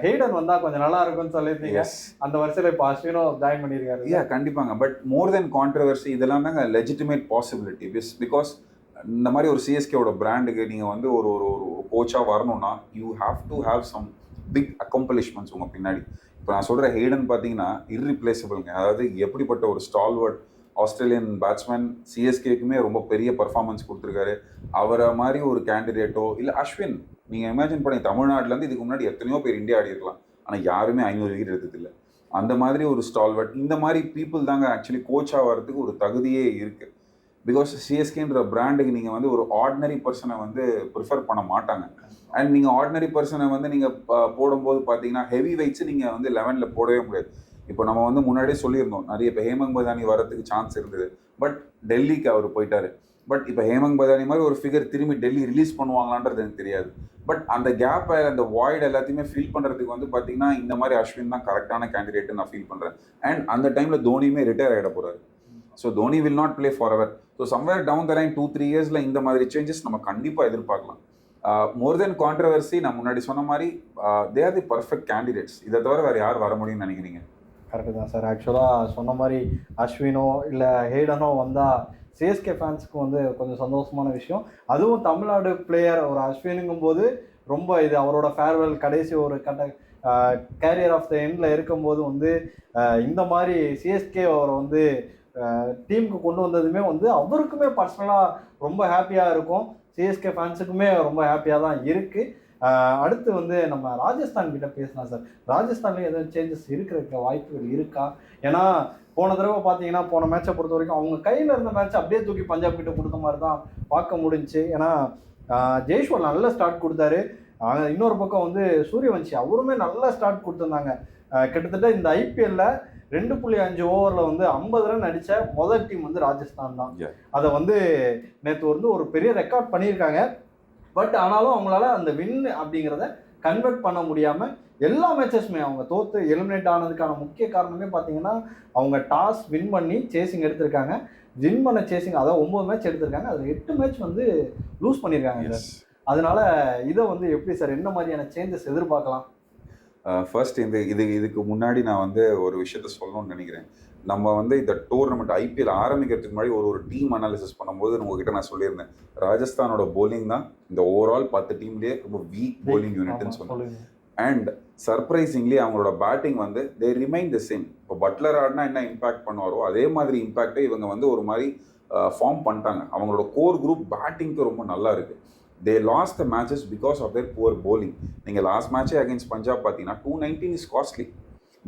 ஹெய்டன் வந்தால் கொஞ்சம் நல்லா இருக்கும்னு சொல்லியிருந்தீங்க. அந்த வருஷத்தில் இப்போ அஸ்வினும் ஜாயின் பண்ணியிருக்காரு. கண்டிப்பாங்க. பட் மோர் தென் கான்ட்ரவர்சி இதெல்லாம் தாங்க லெஜிட்டிமேட் பாசிபிலிட்டி. பிகாஸ் இந்த மாதிரி ஒரு சிஎஸ்கேவோட பிராண்டுக்கு நீங்கள் வந்து ஒரு ஒரு கோச்சாக வரணும்னா you have to have some big accomplishments உங்கள் பின்னாடி. இப்போ நான் சொல்கிற ஹெய்டன் பார்த்தீங்கன்னா இர்ரிப்ளேசபிள்ங்க. அதாவது எப்படிப்பட்ட ஒரு ஸ்டால்வர்ட் ஆஸ்திரேலியன் பேட்ஸ்மேன், சிஎஸ்கேக்குமே ரொம்ப பெரிய பர்ஃபார்மன்ஸ் கொடுத்துருக்காரு. அவரை மாதிரி ஒரு கேண்டிடேட்டோ இல்லை அஸ்வின் நீங்கள் இமேஜின் பண்ணி தமிழ்நாட்டிலேருந்து இதுக்கு முன்னாடி எத்தனையோ பேர் இந்தியா ஆடி இருக்கலாம். ஆனால் யாருமே 500 விக்கெட் எடுத்ததில்லை. அந்த மாதிரி ஒரு ஸ்டால்வர்ட், இந்த மாதிரி பீப்புள் தாங்க ஆக்சுவலி கோச்சாக வரதுக்கு ஒரு தகுதியே இருக்குது. பிகாஸ் சிஎஸ்கேன்ற பிராண்டுக்கு நீங்கள் வந்து ஒரு ஆர்டினரி பர்சனை வந்து ப்ரிஃபர் பண்ண மாட்டாங்க. அண்ட் நீங்கள் ஆர்டினரி பர்சனை வந்து நீங்கள் போடும்போது பார்த்தீங்கன்னா ஹெவி வெயிட்ஸு நீங்கள் வந்து 11ல் போடவே முடியாது. இப்போ நம்ம வந்து முன்னாடியே சொல்லியிருந்தோம் நிறைய இப்போ ஹேமங் பதானி வரதுக்கு சான்ஸ் இருந்தது. பட் டெல்லிக்கு அவர் போயிட்டாரு. பட் இப்போ ஹேமங் பதானி மாதிரி ஒரு ஃபிகர் திரும்பி டெல்லி ரிலீஸ் பண்ணுவாங்களான்றது எனக்கு தெரியாது. பட் அந்த கேப்பை அந்த வாய்டு எல்லாத்தையுமே ஃபில் பண்ணுறதுக்கு வந்து பார்த்தீங்கன்னா இந்த மாதிரி அஸ்வின் தான் கரெக்டான கேண்டிடேட்டு நான் ஃபீல் பண்ணுறேன். அண்ட் அந்த டைமில் தோனியுமே ரிட்டையர் ஆகிட போகிறாரு. So Dhoni will not play for ever. So somewhere down the line 2-3 yearsல இந்த மாதிரி சேஞ்சஸ் நம்ம கண்டிப்பாக எதிர்பார்க்கலாம். மோர் தென் கான்ட்ரவர்சி நான் முன்னாடி சொன்ன மாதிரி they are the perfect candidates. இதை தவிர வேறு யார் வர முடியும்னு நினைக்கிறீங்க? கரெக்டு தான் சார். ஆக்சுவலாக சொன்ன மாதிரி அஸ்வினோ இல்லை ஹெய்டனோ வந்தால் சிஎஸ்கே ஃபேன்ஸுக்கு வந்து கொஞ்சம் சந்தோஷமான விஷயம். அதுவும் தமிழ்நாடு பிளேயர் ஒரு அஸ்வினுங்கும் போது ரொம்ப இது அவரோட ஃபேர்வெல் கடைசி ஒரு கேரியர் ஆஃப் த எண்டில் இருக்கும்போது வந்து இந்த மாதிரி சிஎஸ்கே அவரை வந்து டீமுக்கு கொண்டு வந்ததுமே வந்து அவருக்குமே பர்சனலாக ரொம்ப ஹாப்பியாக இருக்கும். சிஎஸ்கே ஃபேன்ஸுக்குமே ரொம்ப ஹாப்பியாக தான் இருக்குது. அடுத்து வந்து நம்ம ராஜஸ்தான் கிட்ட பேசலாம் சார். ராஜஸ்தான்லேயும் எதுவும் சேஞ்சஸ் இருக்கிற வாய்ப்புகள் இருக்கா? ஏன்னா போன தடவை பார்த்தீங்கன்னா போன மேட்சை பொறுத்த வரைக்கும் அவங்க கையில் இருந்த மேட்ச்சை அப்படியே தூக்கி பஞ்சாப் கிட்ட கொடுத்த மாதிரி தான் பார்க்க முடிஞ்சுச்சு. ஏன்னா ஜெய்ஷ்வால் நல்ல ஸ்டார்ட் கொடுத்தாரு. இன்னொரு பக்கம் வந்து சூரியவன்ஷி அவருமே நல்ல ஸ்டார்ட் கொடுத்துருந்தாங்க. கிட்டத்தட்ட இந்த ஐபிஎல்ல 2.5 ஓவரில் வந்து 50 ரன் அடித்த முதல் டீம் வந்து ராஜஸ்தான் தான். அதை வந்து நேற்று வந்து ஒரு பெரிய ரெக்கார்ட் பண்ணியிருக்காங்க. பட் ஆனாலும் அவங்களால அந்த வின் அப்படிங்கிறத கன்வெர்ட் பண்ண முடியாமல் எல்லா மேட்சஸுமே அவங்க தோற்று எலிமினேட் ஆனதுக்கான முக்கிய காரணமே பார்த்தீங்கன்னா அவங்க டாஸ் வின் பண்ணி சேசிங் எடுத்திருக்காங்க. வின் பண்ண சேசிங் அதாவது 9 மேட்ச் எடுத்திருக்காங்க, அதில் 8 மேட்ச் வந்து லூஸ் பண்ணியிருக்காங்க சார். அதனால இதை வந்து எப்படி சார் என்ன மாதிரியான சேஞ்சஸ் எதிர்பார்க்கலாம்? ஃபர்ஸ்ட் இதுக்கு முன்னாடி நான் வந்து ஒரு விஷயத்த சொல்லணும்னு நினைக்கிறேன். நம்ம வந்து இந்த டோர்னமெண்ட் ஐபிஎல் ஆரம்பிக்கிறதுக்கு முன்னாடி ஒரு டீம் அனாலிசிஸ் பண்ணும்போது உங்ககிட்ட நான் சொல்லியிருந்தேன், ராஜஸ்தானோட போலிங் தான் இந்த ஓவரால் 10 டீம்லேயே ரொம்ப வீக் போலிங் யூனிட்னு சொன்னேன். அண்ட் சர்ப்ரைசிங்லி அவங்களோட பேட்டிங் வந்து தே ரிமைன் த சேம். இப்போ பட்லர் ஆடினா என்ன இம்பாக்ட் பண்ணுவாரோ அதே மாதிரி இம்பாக்டை இவங்க வந்து ஒரு மாதிரி ஃபார்ம் பண்ணிட்டாங்க. அவங்களோட கோர் குரூப் பேட்டிங்க்கு ரொம்ப நல்லா இருக்குது. They lost the matches because of their poor bowling. நீங்கள் லாஸ்ட் மேட்சே அகேன்ஸ்ட் பஞ்சாப் பார்த்தீங்கன்னா 219 இஸ் காஸ்ட்லி.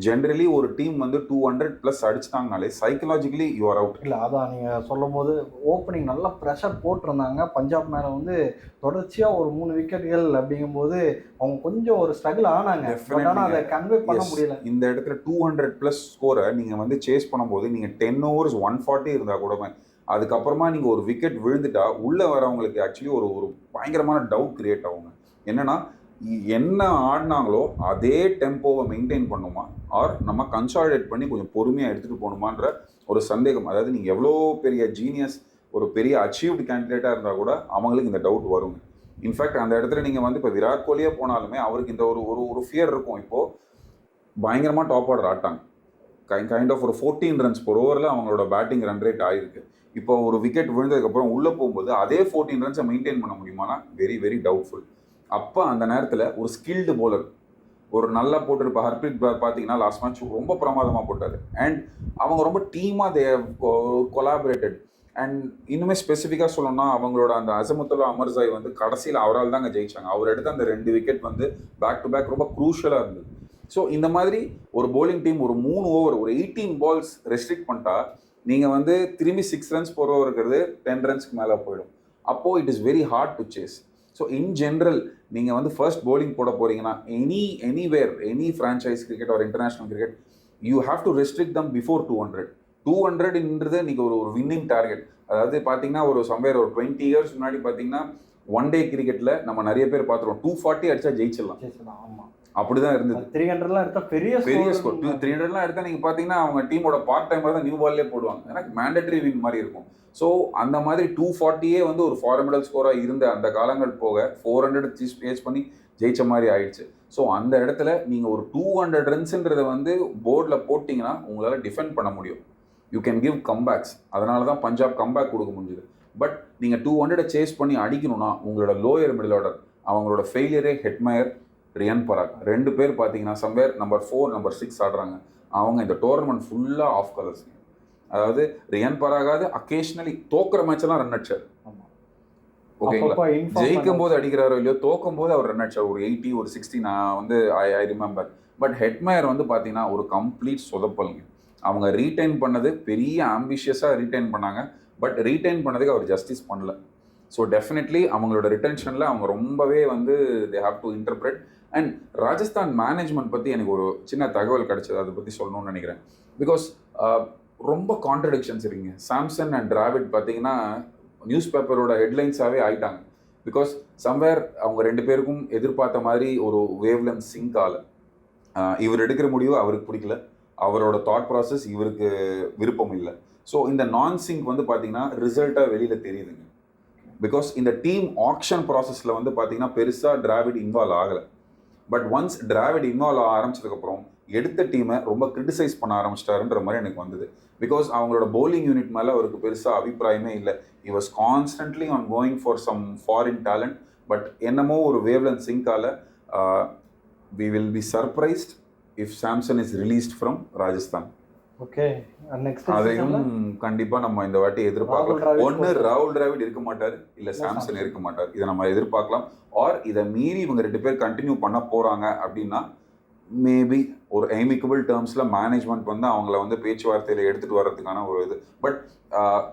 ஜென்ரலி ஒரு டீம் வந்து 200+ அடிச்சிட்டாங்கனாலே சைக்கலாஜிக்கலி யூ ஆர் அவுட். இல்லை அதான் நீங்கள் சொல்லும் போது ஓப்பனிங் நல்லா ப்ரெஷர் போட்டிருந்தாங்க பஞ்சாப் மேலே. வந்து தொடர்ச்சியாக ஒரு 3 விக்கெட்டுகள் அப்படிங்கும்போது அவங்க கொஞ்சம் ஒரு ஸ்ட்ரகிள் ஆனாங்க. ஆனால் அதை கன்வே பண்ண முடியல. இந்த இடத்துல 200+ ஸ்கோரை நீங்கள் வந்து சேஸ் பண்ணும்போது நீங்கள் 10 overs 140 இருந்தால் கூட அதுக்கப்புறமா நீங்கள் ஒரு விக்கெட் விழுந்துட்டா உள்ளே வரவங்களுக்கு ஆக்சுவலி ஒரு பயங்கரமான டவுட் கிரியேட் ஆகுங்க. என்னன்னா என்ன ஆடினாங்களோ அதே டெம்போவை மெயின்டைன் பண்ணுமா ஆர் நம்ம கன்சாலிடேட் பண்ணி கொஞ்சம் பொறுமையாக எடுத்துகிட்டு போகணுமான்ற ஒரு சந்தேகம். அதாவது நீங்கள் எவ்வளோ பெரிய ஜீனியஸ் ஒரு பெரிய அச்சீவ்டு கேண்டிடேட்டாக இருந்தால் கூட அவங்களுக்கு இந்த டவுட் வருங்க. இன்ஃபேக்ட் அந்த இடத்துல நீங்கள் வந்து இப்போ விராட் கோலியே போனாலுமே அவருக்கு இந்த ஒரு ஃபியர் இருக்கும். இப்போது பயங்கரமாக டாப் ஆர்டர் ஆட்டாங்க. கைண்ட் ஆஃப் ஒரு 14 runs per over அவங்களோட பேட்டிங் ரன் ரேட் ஆகிருக்கு. இப்போ ஒரு விக்கெட் விழுந்ததுக்கப்புறம் உள்ளே போகும்போது அதே 14 runs மெயின்டைன் பண்ண முடியுமானா வெரி வெரி டவுட்ஃபுல். அப்போ அந்த நேரத்தில் ஒரு ஸ்கில்டு போலர் ஒரு நல்லா போட்டிருப்ப ஹர்ப்ரீத் பார்த்தீங்கன்னா லாஸ்ட் மேட்ச் ரொம்ப பிரமாதமாக போட்டார். அண்ட் அவங்க ரொம்ப டீமாக தே கொலாபரேட்டட். அண்ட் இன்னுமே ஸ்பெசிஃபிக்காக சொல்லணும்னா அவங்களோட அந்த அசமுத்துல்லா அமர்சாய் வந்து கடைசியில் அவரால் தாங்க ஜெயிச்சாங்க. அவர் எடுத்த அந்த 2 விக்கெட் வந்து பேக் டு பேக் ரொம்ப க்ரூஷலாக இருந்தது. ஸோ இந்த மாதிரி ஒரு போலிங் டீம் ஒரு 3 over ஒரு 18 balls ரெஸ்ட்ரிக்ட் பண்ணிட்டா நீங்கள் வந்து திரும்பி 6 runs per over இருக்கிறது 10 runsக்கு மேலே போயிடும். அப்போது it is very hard to chase. So in general நீங்கள் வந்து ஃபர்ஸ்ட் bowling போட போகிறீங்கன்னா எனிவேர் எனி ஃப்ரான்ச்சைஸ் கிரிக்கெட் ஒரு international cricket you have to restrict them before 200 நீங்கள் ஒரு வின்னிங் டார்கெட். அதாவது பார்த்தீங்கன்னா ஒரு சம்வேர் ஒரு 20 years முன்னாடி பார்த்தீங்கன்னா ஒன் டே கிரிக்கெட்டில் நம்ம நிறைய பேர் பார்த்துருவோம் 240 அடிச்சா ஜெயிச்சிடலாம். ஆமாம் அப்படிதான் இருந்தது. 300 எடுத்தா பெரிய ஸ்கோர். 300 எடுத்தா நீங்க பாத்தீங்கன்னா அவங்க டீமோட பார்ட் டைமர் தான் நியூ பால்லே போடுவாங்க. எனக்கு மேண்டேட்டரி வின் மாதிரி இருக்கும். ஸோ அந்த மாதிரி 240 வந்து ஒரு ஃபார்மிடல் ஸ்கோரா இருந்த அந்த காலங்கள் போக 400 சேஸ் பண்ணி ஜெயிச்ச மாதிரி ஆயிடுச்சு. ஸோ அந்த இடத்துல நீங்க ஒரு 200 runsன்றதை வந்து போர்டில் போட்டிங்கன்னா உங்களால டிஃபெண்ட் பண்ண முடியும். You can give comes back. அதனால தான் பஞ்சாப் கம்பேக் கொடுக்க முடிஞ்சுது. பட் நீங்க 200 சேஸ் பண்ணி அடிக்கணும்னா உங்களோட லோயர் மிடில் ஆர்டர் அவங்களோட ஃபெயிலியரே ஹெட்மயர் ரியான் பராக் 2 பேர் பார்த்தீங்கன்னா சம்வேர் நம்பர் 4 நம்பர் 6 ஆடுறாங்க. அவங்க இந்த டோர்னமெண்ட் ஃபுல்லாக ஆஃப் கலர்ஸ். அதாவது ரியான் பராகாவது அக்கேஷனலி தோக்குற மேட்செல்லாம் ரன் அடிச்சார். ஓகேங்களா, ஜெயிக்கும் போது அடிக்கிறாரோ இல்லையோ தோக்கும் போது அவர் ரன் அடிச்சார். ஒரு 80 ஒரு 60 நான் வந்து ஐ ரிமெம்பர். பட் ஹெட்மயர் வந்து பார்த்தீங்கன்னா ஒரு கம்ப்ளீட் சொதப்பலுங்க. அவங்க ரீடைன் பண்ணது பெரிய ஆம்பிஷியஸாக ரீடைன் பண்ணாங்க. பட் ரீடைன் பண்ணதுக்கு அவர் ஜஸ்டிஸ் பண்ணல. ஸோ டெஃபினெட்லி அவங்களோட ரிட்டென்ஷனில் அவங்க ரொம்பவே வந்து they have to interpret. And Rajasthan management பற்றி எனக்கு ஒரு சின்ன தகவல் கிடைச்சது, அதை பற்றி சொல்லணும்னு நினைக்கிறேன். பிகாஸ் ரொம்ப கான்ட்ரடிக்ஷன்ஸ் இருக்குங்க. சாம்சன் அண்ட் டிராவிட் பார்த்தீங்கன்னா நியூஸ் பேப்பரோட ஹெட்லைன்ஸாகவே ஆயிட்டாங்க. பிகாஸ் சம்வேர் அவங்க 2 பேருக்கும் எதிர்பார்த்த மாதிரி ஒரு வேவ்லென்த் சிங்க் ஆகல. இவர் எடுக்கிற முடிவு அவருக்கு பிடிக்கல, அவரோட தாட் ப்ராசஸ் இவருக்கு விருப்பம் இல்லை. ஸோ இந்த நான் சிங்க் வந்து பார்த்தீங்கன்னா ரிசல்ட்டாக வெளியில் தெரியுதுங்க. பிகாஸ் இந்த டீம் ஆக்ஷன் ப்ராசஸில் வந்து பார்த்தீங்கன்னா பெருசாக டிராவிட் இன்வால்வ் ஆகலை. பட் ஒன்ஸ் டிராவிட் இன்வால்வ் ஆக ஆரம்பிச்சதுக்கப்புறம் எடுத்த டீமை ரொம்ப கிரிட்டிசைஸ் பண்ண ஆரம்பிச்சிட்டாருன்ற மாதிரி எனக்கு வந்தது. பிகாஸ் அவங்களோட பவுலிங் யூனிட் மேலே அவருக்கு பெருசாக அபிப்பிராயமே இல்லை. he was constantly on going for some foreign talent. But என்னமோ ஒரு wavelength சிங்கால we will be surprised if Samson is released from Rajasthan. Okay, next அதையும் கண்டிப்பா நம்ம இந்த வாட்டி எதிர்பார்க்கலாம். ஒன்னு ராகுல் டிராவிட் இருக்க மாட்டாரு, இல்ல சாம்சன் இருக்க மாட்டார். இதை நம்ம எதிர்பார்க்கலாம். ஆர் இதை மீறி இவங்க 2 பேர் கண்டினியூ பண்ண போறாங்க அப்படின்னா மேபி ஒரு எமிக்கபிள் டேர்ம்ஸில் மேனேஜ்மெண்ட் வந்து அவங்கள வந்து பேச்சுவார்த்தையில் எடுத்துகிட்டு வர்றதுக்கான ஒரு இது. பட்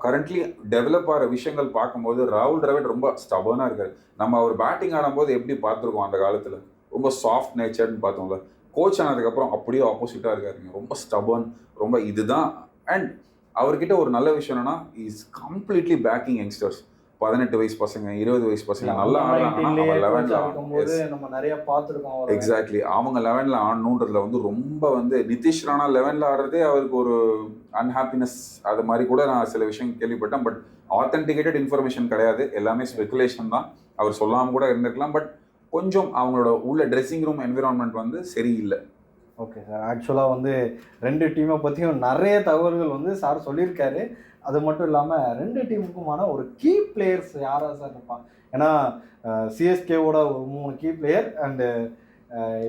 கரண்ட்லி டெவலப் ஆகிற விஷயங்கள் பார்க்கும்போது ராகுல் டிராவிட் ரொம்ப ஸ்டபர்னாக இருக்காரு. நம்ம அவர் பேட்டிங் ஆடும்போது எப்படி பார்த்துருக்கோம் அந்த காலத்தில், ரொம்ப சாஃப்ட் நேச்சர்னு பார்த்தோம்ல. கோச் ஆனதுக்கப்புறம் அப்படியே ஆப்போசிட்டாக இருக்காருங்க, ரொம்ப ஸ்டபர்ன், ரொம்ப இதுதான். அண்ட் அவர்கிட்ட ஒரு நல்ல விஷயம் என்னன்னா, இஸ் கம்ப்ளீட்லி பேக்கிங் யங்ஸ்டர்ஸ். 18 வயசு பசங்க, 20 வயசு பசங்க நல்லா ஆடுறாங்கன்னா அவன் 11ல நம்ம நிறைய பார்த்துருக்கோம். எக்ஸாக்ட்லி அவங்க 11ல ஆடணுன்றதுல வந்து ரொம்ப வந்து நிதிஷ் ராணா 11ல ஆடுறதே அவருக்கு ஒரு அன்ஹாப்பினஸ், அது மாதிரி கூட நான் சில விஷயம் கேள்விப்பட்டேன். பட் ஆத்தென்டிகேட்டட் இன்ஃபர்மேஷன் கிடையாது, எல்லாமே ஸ்பெகுலேஷன் தான். அவர் சொல்லாமல் கூட இருந்திருக்கலாம். பட் கொஞ்சம் அவங்களோட உள்ள ட்ரெஸ்ஸிங் ரூம் என்விரான்மெண்ட் வந்து சரியில்லை. ஓகே சார், ஆக்சுவலாக வந்து 2 டீமை பற்றியும் நிறைய தகவல்கள் வந்து சார் சொல்லியிருக்காரு. அது மட்டும் இல்லாமல் 2 டீமுக்குமான ஒரு கீ பிளேயர்ஸ் யாராக சார் இருப்பாங்க? ஏன்னா சிஎஸ்கேவோட ஒரு 3 கீ பிளேயர் அண்டு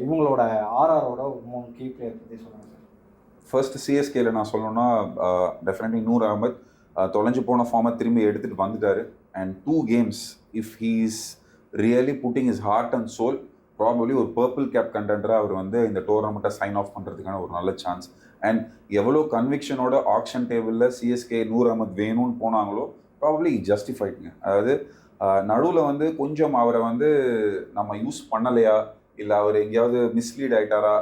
இவங்களோட ஆர்ஆரோட ஒரு 3 கீ பிளேயர் பற்றி சொல்லுங்கள் சார். ஃபர்ஸ்ட் சிஎஸ்கேல நான் சொல்லணும்னா டெஃபினெட்லி நூர் அகமத் தொலைஞ்சு போன ஃபார்மை திரும்பி எடுத்துகிட்டு வந்துட்டார். And 2 games if he is really putting is heart and soul, probably ஒரு பர்பிள் கேப் கண்டெண்டராக அவர் வந்து இந்த டோர்னமெண்ட்டை சைன் ஆஃப் பண்ணுறதுக்கான ஒரு நல்ல சான்ஸ். அண்ட் எவ்வளோ கன்விக்ஷனோட ஆக்ஷன் டேபிளில் சிஎஸ்கே நூர் அகமத் வேணும்னு போனாங்களோ ப்ராபப்ளி ஜஸ்டிஃபைடுங்க. அதாவது நடுவில் வந்து கொஞ்சம் அவரை வந்து நம்ம யூஸ் பண்ணலையா, இல்லை அவர் எங்கேயாவது மிஸ்லீட் ஆகிட்டாரா,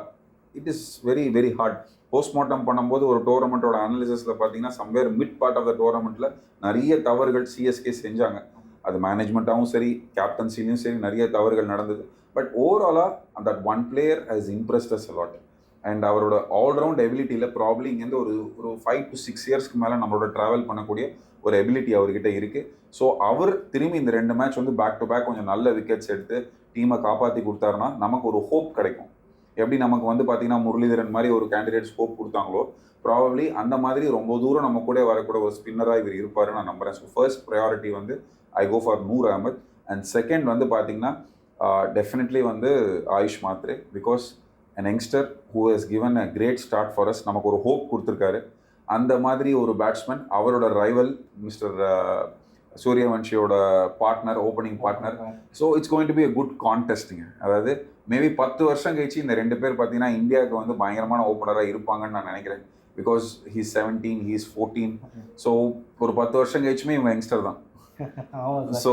it is very very hard. Postmortem பண்ணும்போது ஒரு டோர்னமெண்ட்டோட அனாலிசிஸில் பார்த்தீங்கன்னா somewhere mid part of the டோர்னமெண்ட்டில் நிறைய தவறுகள் சிஎஸ்கே செஞ்சாங்க. அது மேனேஜ்மெண்ட்டாகவும் சரி, கேப்டன்சிலையும் சரி நிறைய தவறுகள் நடந்தது. பட் ஓவராலாக அந்த one player has impressed us a lot. And அவரோட ஆல்ரவுண்ட் எபிலிட்டியில் ப்ராப்ளி இங்கேருந்து ஒரு 5 to 6 இயர்ஸ்க்கு மேலே நம்மளோட ட்ராவல் பண்ணக்கூடிய ஒரு எபிலிட்டி அவர்கிட்ட இருக்குது. ஸோ அவர் திரும்பி இந்த 2 மேட்ச் வந்து பேக் டு பேக் கொஞ்சம் நல்ல விக்கெட்ஸ் எடுத்து டீமை காப்பாற்றி கொடுத்தாருன்னா நமக்கு ஒரு ஹோப் கிடைக்கும். எப்படி நமக்கு வந்து பார்த்தீங்கன்னா முரளிதரன் மாதிரி ஒரு கேண்டிடேட் ஹோப் கொடுத்தாங்களோ, ப்ராபப்ளி அந்த மாதிரி ரொம்ப தூரம் நம்ம கூட வரக்கூட ஒரு ஸ்பின்னராக இவர் இருப்பாருன்னு நான் நம்புகிறேன். ஸோ ஃபர்ஸ்ட் ப்ரையாரிட்டி வந்து I go for Noor Ahmad. And second வந்து பார்த்தீங்கன்னா டெஃபினெட்லி வந்து Ayush Mhatre, because an youngster who has given a great start for us, நமக்கு ஒரு ஹோப் கொடுத்துருக்காரு. அந்த மாதிரி ஒரு பேட்ஸ்மேன், அவரோட ரைவல் மிஸ்டர் சூரியவன்ஷியோட partner, opening partner. So it's going to be a good கான்டெஸ்ட்டுங்க. அதாவது மேபி 10 வருஷம் கழிச்சு இந்த 2 பேர் பார்த்தீங்கன்னா இந்தியாவுக்கு வந்து பயங்கரமான ஓப்பனராக இருப்பாங்கன்னு நான் நினைக்கிறேன். Because he's 17, he's 14. ஸோ ஒரு 10 வருஷம் கழிச்சுமே இவங்க யங்ஸ்டர் தான். ஸோ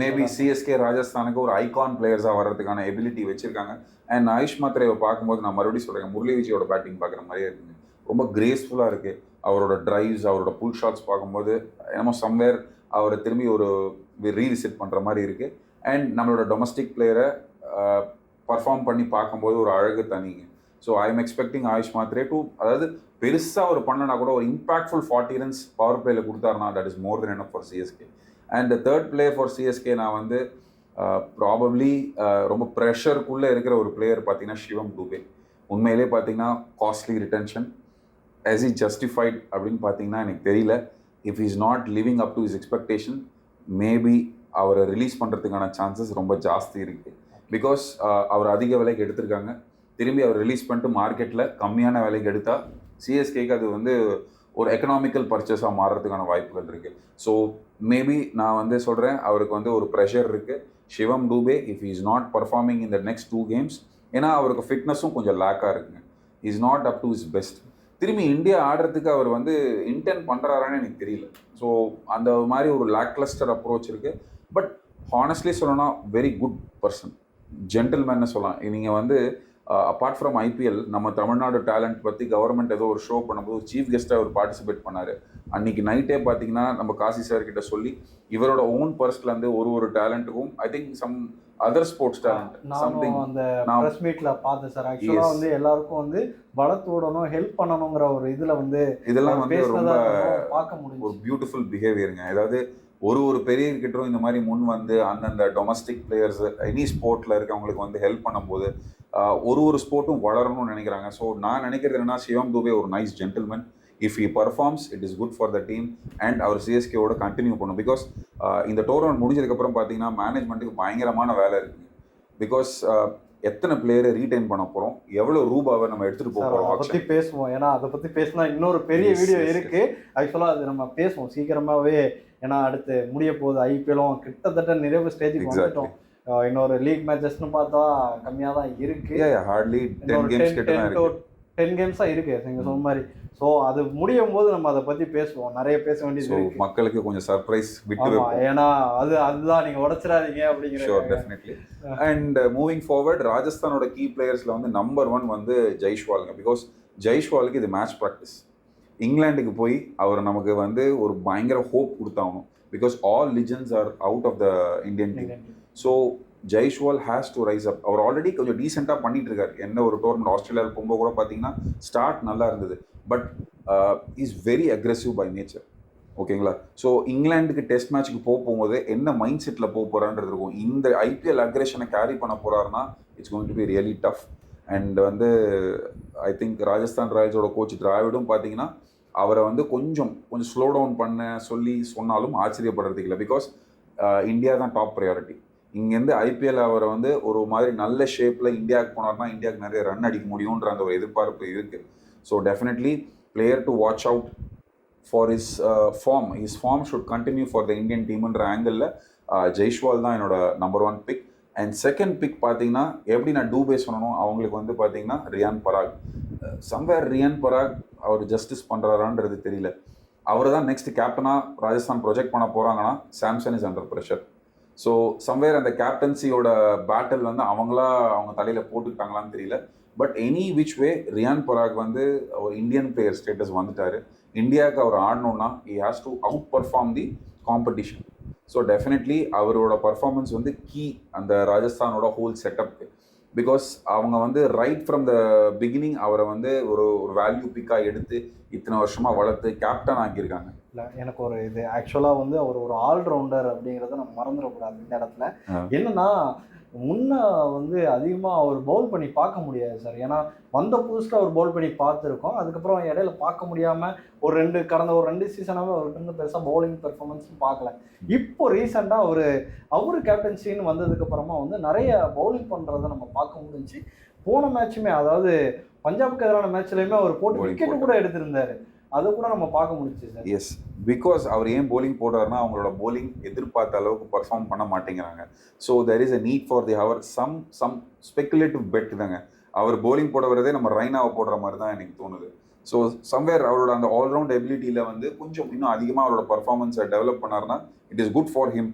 மேபி சிஎஸ்கே ராஜஸ்தானுக்கு ஒரு ஐகான் பிளேயர்ஸாக வர்றதுக்கான எபிலிட்டி வச்சிருக்காங்க. அண்ட் ஆயுஷ் மாத்ரேவை பார்க்கும்போது நான் மறுபடியும் சொல்கிறேன், முரளி விஜயோட பேட்டிங் பார்க்குற மாதிரியே இருக்குங்க. ரொம்ப கிரேஸ்ஃபுல்லாக இருக்குது. அவரோட ட்ரைவ்ஸ், அவரோட புல் ஷாட்ஸ் பார்க்கும்போது என்னமோ சம்வேர் அவரை திரும்பி ஒரு ரீவிசிட் பண்ணுற மாதிரி இருக்குது. அண்ட் நம்மளோட டொமஸ்டிக் பிளேயரை பர்ஃபார்ம் பண்ணி பார்க்கும்போது ஒரு அழகு தனிங்க. So I am expecting Ayush Mhatre to, அதாவது பெருசாக ஒரு பண்ணனா கூட ஒரு இம்பாக்ட்ஃபுல் 40 runs பவர் பிளேயில் கொடுத்தாருனா that is more than enough for CSK. And the third player for CSK நான் வந்து ப்ராபப்ளி ரொம்ப ப்ரெஷருக்குள்ளே இருக்கிற ஒரு பிளேயர் பார்த்தீங்கன்னா சிவம் டூபே. உண்மையிலே பார்த்தீங்கன்னா costly retention, as he justified அப்படின்னு பார்த்தீங்கன்னா எனக்கு தெரியல. If is not living up to his expectation, maybe அவரை ரிலீஸ் பண்ணுறதுக்கான சான்சஸ் ரொம்ப ஜாஸ்தி இருக்குது. பிகாஸ் அவர் அதிக விலைக்கு எடுத்திருக்காங்க. திரும்பி அவர் ரிலீஸ் பண்ணிட்டு மார்க்கெட்டில் கம்மியான விலைக்கு எடுத்தால் சிஎஸ்கேக்கு அது வந்து ஒரு எக்கனாமிக்கல் பர்ச்சேஸாக மாறுறதுக்கான வாய்ப்புகள் இருக்குது. ஸோ மேபி நான் வந்து சொல்கிறேன், அவருக்கு வந்து ஒரு ப்ரெஷர் இருக்குது. Shivam Dube if is not performing in the next 2 games, ஏன்னா அவருக்கு ஃபிட்னஸும் கொஞ்சம் லேக்காக இருக்குங்க. Is not up to is best. திரும்பி இந்தியா ஆடுறதுக்கு அவர் வந்து இன்டென்ட் பண்ணுறாரான்னு எனக்கு தெரியல. ஸோ அந்த மாதிரி ஒரு லேக்லஸ்டர் அப்ரோச் இருக்குது. பட் ஹானஸ்ட்லி சொல்லணும்னா வெரி குட் பர்சன், ஜென்டில்மேன்னு சொல்லலாம். நீங்கள் வந்து அப்பார்ட் ஃப்ரம் ஐபிஎல் நம்ம தமிழ்நாடு டேலண்ட் பற்றி கவர்மெண்ட் ஏதோ ஒரு ஷோ பண்ணும்போது சீஃப் கெஸ்ட்டாக அவர் பார்ட்டிசிபேட் பண்ணார். அன்றைக்கி நைட்டே பார்த்தீங்கன்னா நம்ம காசி சார் கிட்ட சொல்லி இவரோட ஓன் பர்ஸ்லேருந்து ஒரு டேலண்ட்டுக்கும் I think some other sports talent something அந்த பிரஸ் மீட்ல பார்த்தேன் சார். ஆக்சுவலாக வந்து எல்லாருக்கும் வந்து வளர்த்து விடணும், ஹெல்ப் பண்ணணுங்கிற ஒரு இதில் வந்து இதெல்லாம் வந்து ரொம்ப பார்க்க முடியும். ஒரு பியூட்டிஃபுல் பிஹேவியருங்க. அதாவது ஒரு பெரிய கிட்டரும் இந்த மாதிரி முன் வந்து அந்தந்த டொமஸ்டிக் பிளேயர்ஸ் எனி ஸ்போர்ட்டில் இருக்கவங்களுக்கு வந்து ஹெல்ப் பண்ணும்போது ஒரு ஸ்போர்ட்டும் வளரணும்னு நினைக்கிறாங்க. ஸோ நான் நினைக்கிறது என்னன்னா, சிவம் டூபே ஒரு nice gentleman. If he performs it is good for the team and அவர் சிஎஸ்கேவோட கண்டினியூ பண்ணும். பிகாஸ் இந்த டோர்னமெண்ட் முடிஞ்சதுக்கப்புறம் பார்த்தீங்கன்னா மேனேஜ்மெண்ட்டுக்கு பயங்கரமான வேலை இருக்குது. பிகாஸ் எத்தனை பிளேயரை ரீடைன் பண்ண போகிறோம், எவ்வளோ ரூபாவை நம்ம எடுத்துகிட்டு போகிறோம், அதை பற்றி பேசுவோம். ஏன்னா அதை பற்றி பேசினா இன்னொரு பெரிய வீடியோ இருக்குது. ஆக்சுவலாக அது நம்ம பேசுவோம் சீக்கிரமாகவே. ஏன்னா அடுத்து முடிய போகுது, ஐபிஎல்லும் கிட்டத்தட்ட நிறைவு ஸ்டேஜுக்கு வந்துட்டோம். இன்னொரு லீக் மேட்சஸ்னு பார்த்தா கம்மியாக தான் இருக்குது. ஹார்ட்லி 10 கேம்ஸ் கிட்ட தான் இருக்கு. 10 கேம்ஸாக இருக்கு நீங்கள் சொன்ன மாதிரி. ஸோ அது முடியும் போது நம்ம அதை பற்றி பேசுவோம், நிறைய பேச வேண்டியது இருக்கு. மக்களுக்கு கொஞ்சம் சர்ப்ரைஸ் விட்டு வைப்போம். ஏன்னா அதுதான் நீங்கள் உடச்சிடாதீங்க அப்படிங்கிற. Sure, definitely. And moving forward, ராஜஸ்தானோட கீ பிளேயர்ஸில் வந்து நம்பர் 1 வந்து ஜெய்ஷ்வாலுங்க. பிகாஸ் ஜெய்ஷ்வாலுக்கு இது மேட்ச் ப்ராக்டிஸ். இங்கிலாந்துக்கு போய் அவர் நமக்கு வந்து ஒரு பயங்கர ஹோப் கொடுத்தாகணும். Because all legends are out of the Indian team. So Jaiswal has to rise up. அவர் ஆல்ரெடி கொஞ்சம் டீசெண்டாக பண்ணிட்டு இருக்காரு. என்ன ஒரு டோர்னமெண்ட் ஆஸ்திரேலியாவில் போகும்போது கூட பார்த்தீங்கன்னா ஸ்டார்ட் நல்லா இருந்தது. But is very aggressive by nature. ஓகேங்களா? ஸோ இங்கிலாந்துக்கு டெஸ்ட் மேட்ச்சுக்கு போகும்போது என்ன மைண்ட் செட்டில் போகிறான்றது இருக்கும். இந்த ஐபிஎல் அக்ரெஷனை கேரி பண்ண போகிறாருன்னா it's going to be really tough. And வந்து ஐ திங்க் ராஜஸ்தான் ராயல்ஸோட கோச் டிராவிடும் பார்த்தீங்கன்னா அவரை வந்து கொஞ்சம் ஸ்லோ டவுன் பண்ண சொன்னாலும் ஆச்சரியப்படுறதுக்கு இல்லை. பிகாஸ் இந்தியா தான் டாப் ப்ரையாரிட்டி. இங்கேருந்து ஐபிஎல் அவரை வந்து ஒரு மாதிரி நல்ல ஷேப்பில் இந்தியாவுக்கு போனார்னா இந்தியாவுக்கு நிறைய ரன் அடிக்க முடியுன்ற அந்த ஒரு எதிர்பார்ப்பு இருக்குது. So definitely player to watch out for form. His form should continue for the Indian டீம்ன்ற ஆங்கிளில் ஜெய்ஷ்வால் தான் என்னோட number 1 pick. And second pick பார்த்தீங்கன்னா எப்படி நான் டூபே சொல்லணும், அவங்களுக்கு வந்து பார்த்தீங்கன்னா ரியான் பராக். சம்வேர் ரியான் பராக் அவர் ஜஸ்டிஸ் பண்ணுறாரான்றது தெரியல. அவர் தான் நெக்ஸ்ட் கேப்டனாக ராஜஸ்தான் ப்ரொஜெக்ட் பண்ண போகிறாங்கன்னா Samson is under pressure. So somewhere அந்த கேப்டன்சியோட பேட்டில் வந்து அவங்க தலையில் போட்டுக்கிட்டாங்களான்னு தெரியல. But any which way Riyan Parag வந்து ஒரு இந்தியன் பிளேயர் ஸ்டேட்டஸ் வந்துட்டார். இந்தியாவுக்கு அவர் ஆடணுன்னா he has to outperform the competition. So definitely அவரோட பர்ஃபார்மன்ஸ் வந்து கீ அந்த ராஜஸ்தானோட ஹோல் செட்டப்க்கு. பிகாஸ் அவங்க வந்து ரைட் ஃப்ரம் த பிகினிங் அவரை வந்து ஒரு வேல்யூ பிக்காக எடுத்து இத்தனை வருஷமாக வளர்த்து கேப்டன் ஆக்கியிருக்காங்க. இல்லை, எனக்கு ஒரு இது ஆக்சுவலாக வந்து அவர் ஒரு ஆல்ரவுண்டர் அப்படிங்கிறத நம்ம மறந்துடக்கூடாது இந்த இடத்துல. என்னன்னா முன்ன வந்து அதிகமாக அவர் பவுல் பண்ணி பார்க்க முடியாது சார். ஏன்னா வந்த புதுசில் அவர் பவுல் பண்ணி பார்த்துருக்கோம். அதுக்கப்புறம் இடையில பார்க்க முடியாமல் கடந்த ஒரு 2 சீசனாகவே அவர்கிட்ட இருந்து பெருசாக பவுலிங் பெர்ஃபார்மன்ஸும் பார்க்கல. இப்போ ரீசெண்டாக அவர் கேப்டன்சின்னு வந்ததுக்கப்புறமா வந்து நிறைய பவுலிங் பண்ணுறதை நம்ம பார்க்க முடிஞ்சு. போன மேட்சுமே, அதாவது பஞ்சாபுக்கு எதிரான மேட்ச்லையுமே அவர் போட்டு விக்கெட்டு கூட எடுத்திருந்தாரு. அதை கூட நம்ம பார்க்க முடிச்சு சார். எஸ், பிகாஸ் அவர் ஏன் போலிங் போடுறாருன்னா அவங்களோட போலிங் எதிர்பார்த்த அளவுக்கு பர்ஃபார்ம் பண்ண மாட்டேங்கிறாங்க. So there is a need for the hour some speculative bet தாங்க. அவர் போலிங் போட வரதே நம்ம ரைனாவை போடுற மாதிரி தான் எனக்கு தோணுது. ஸோ சம்வேர் அவரோட அந்த ஆல்ரவுண்ட் எபிலிட்டியில் வந்து கொஞ்சம் இன்னும் அதிகமாக அவரோட பர்ஃபார்மன்ஸை டெவலப் பண்ணாருன்னா it is good for him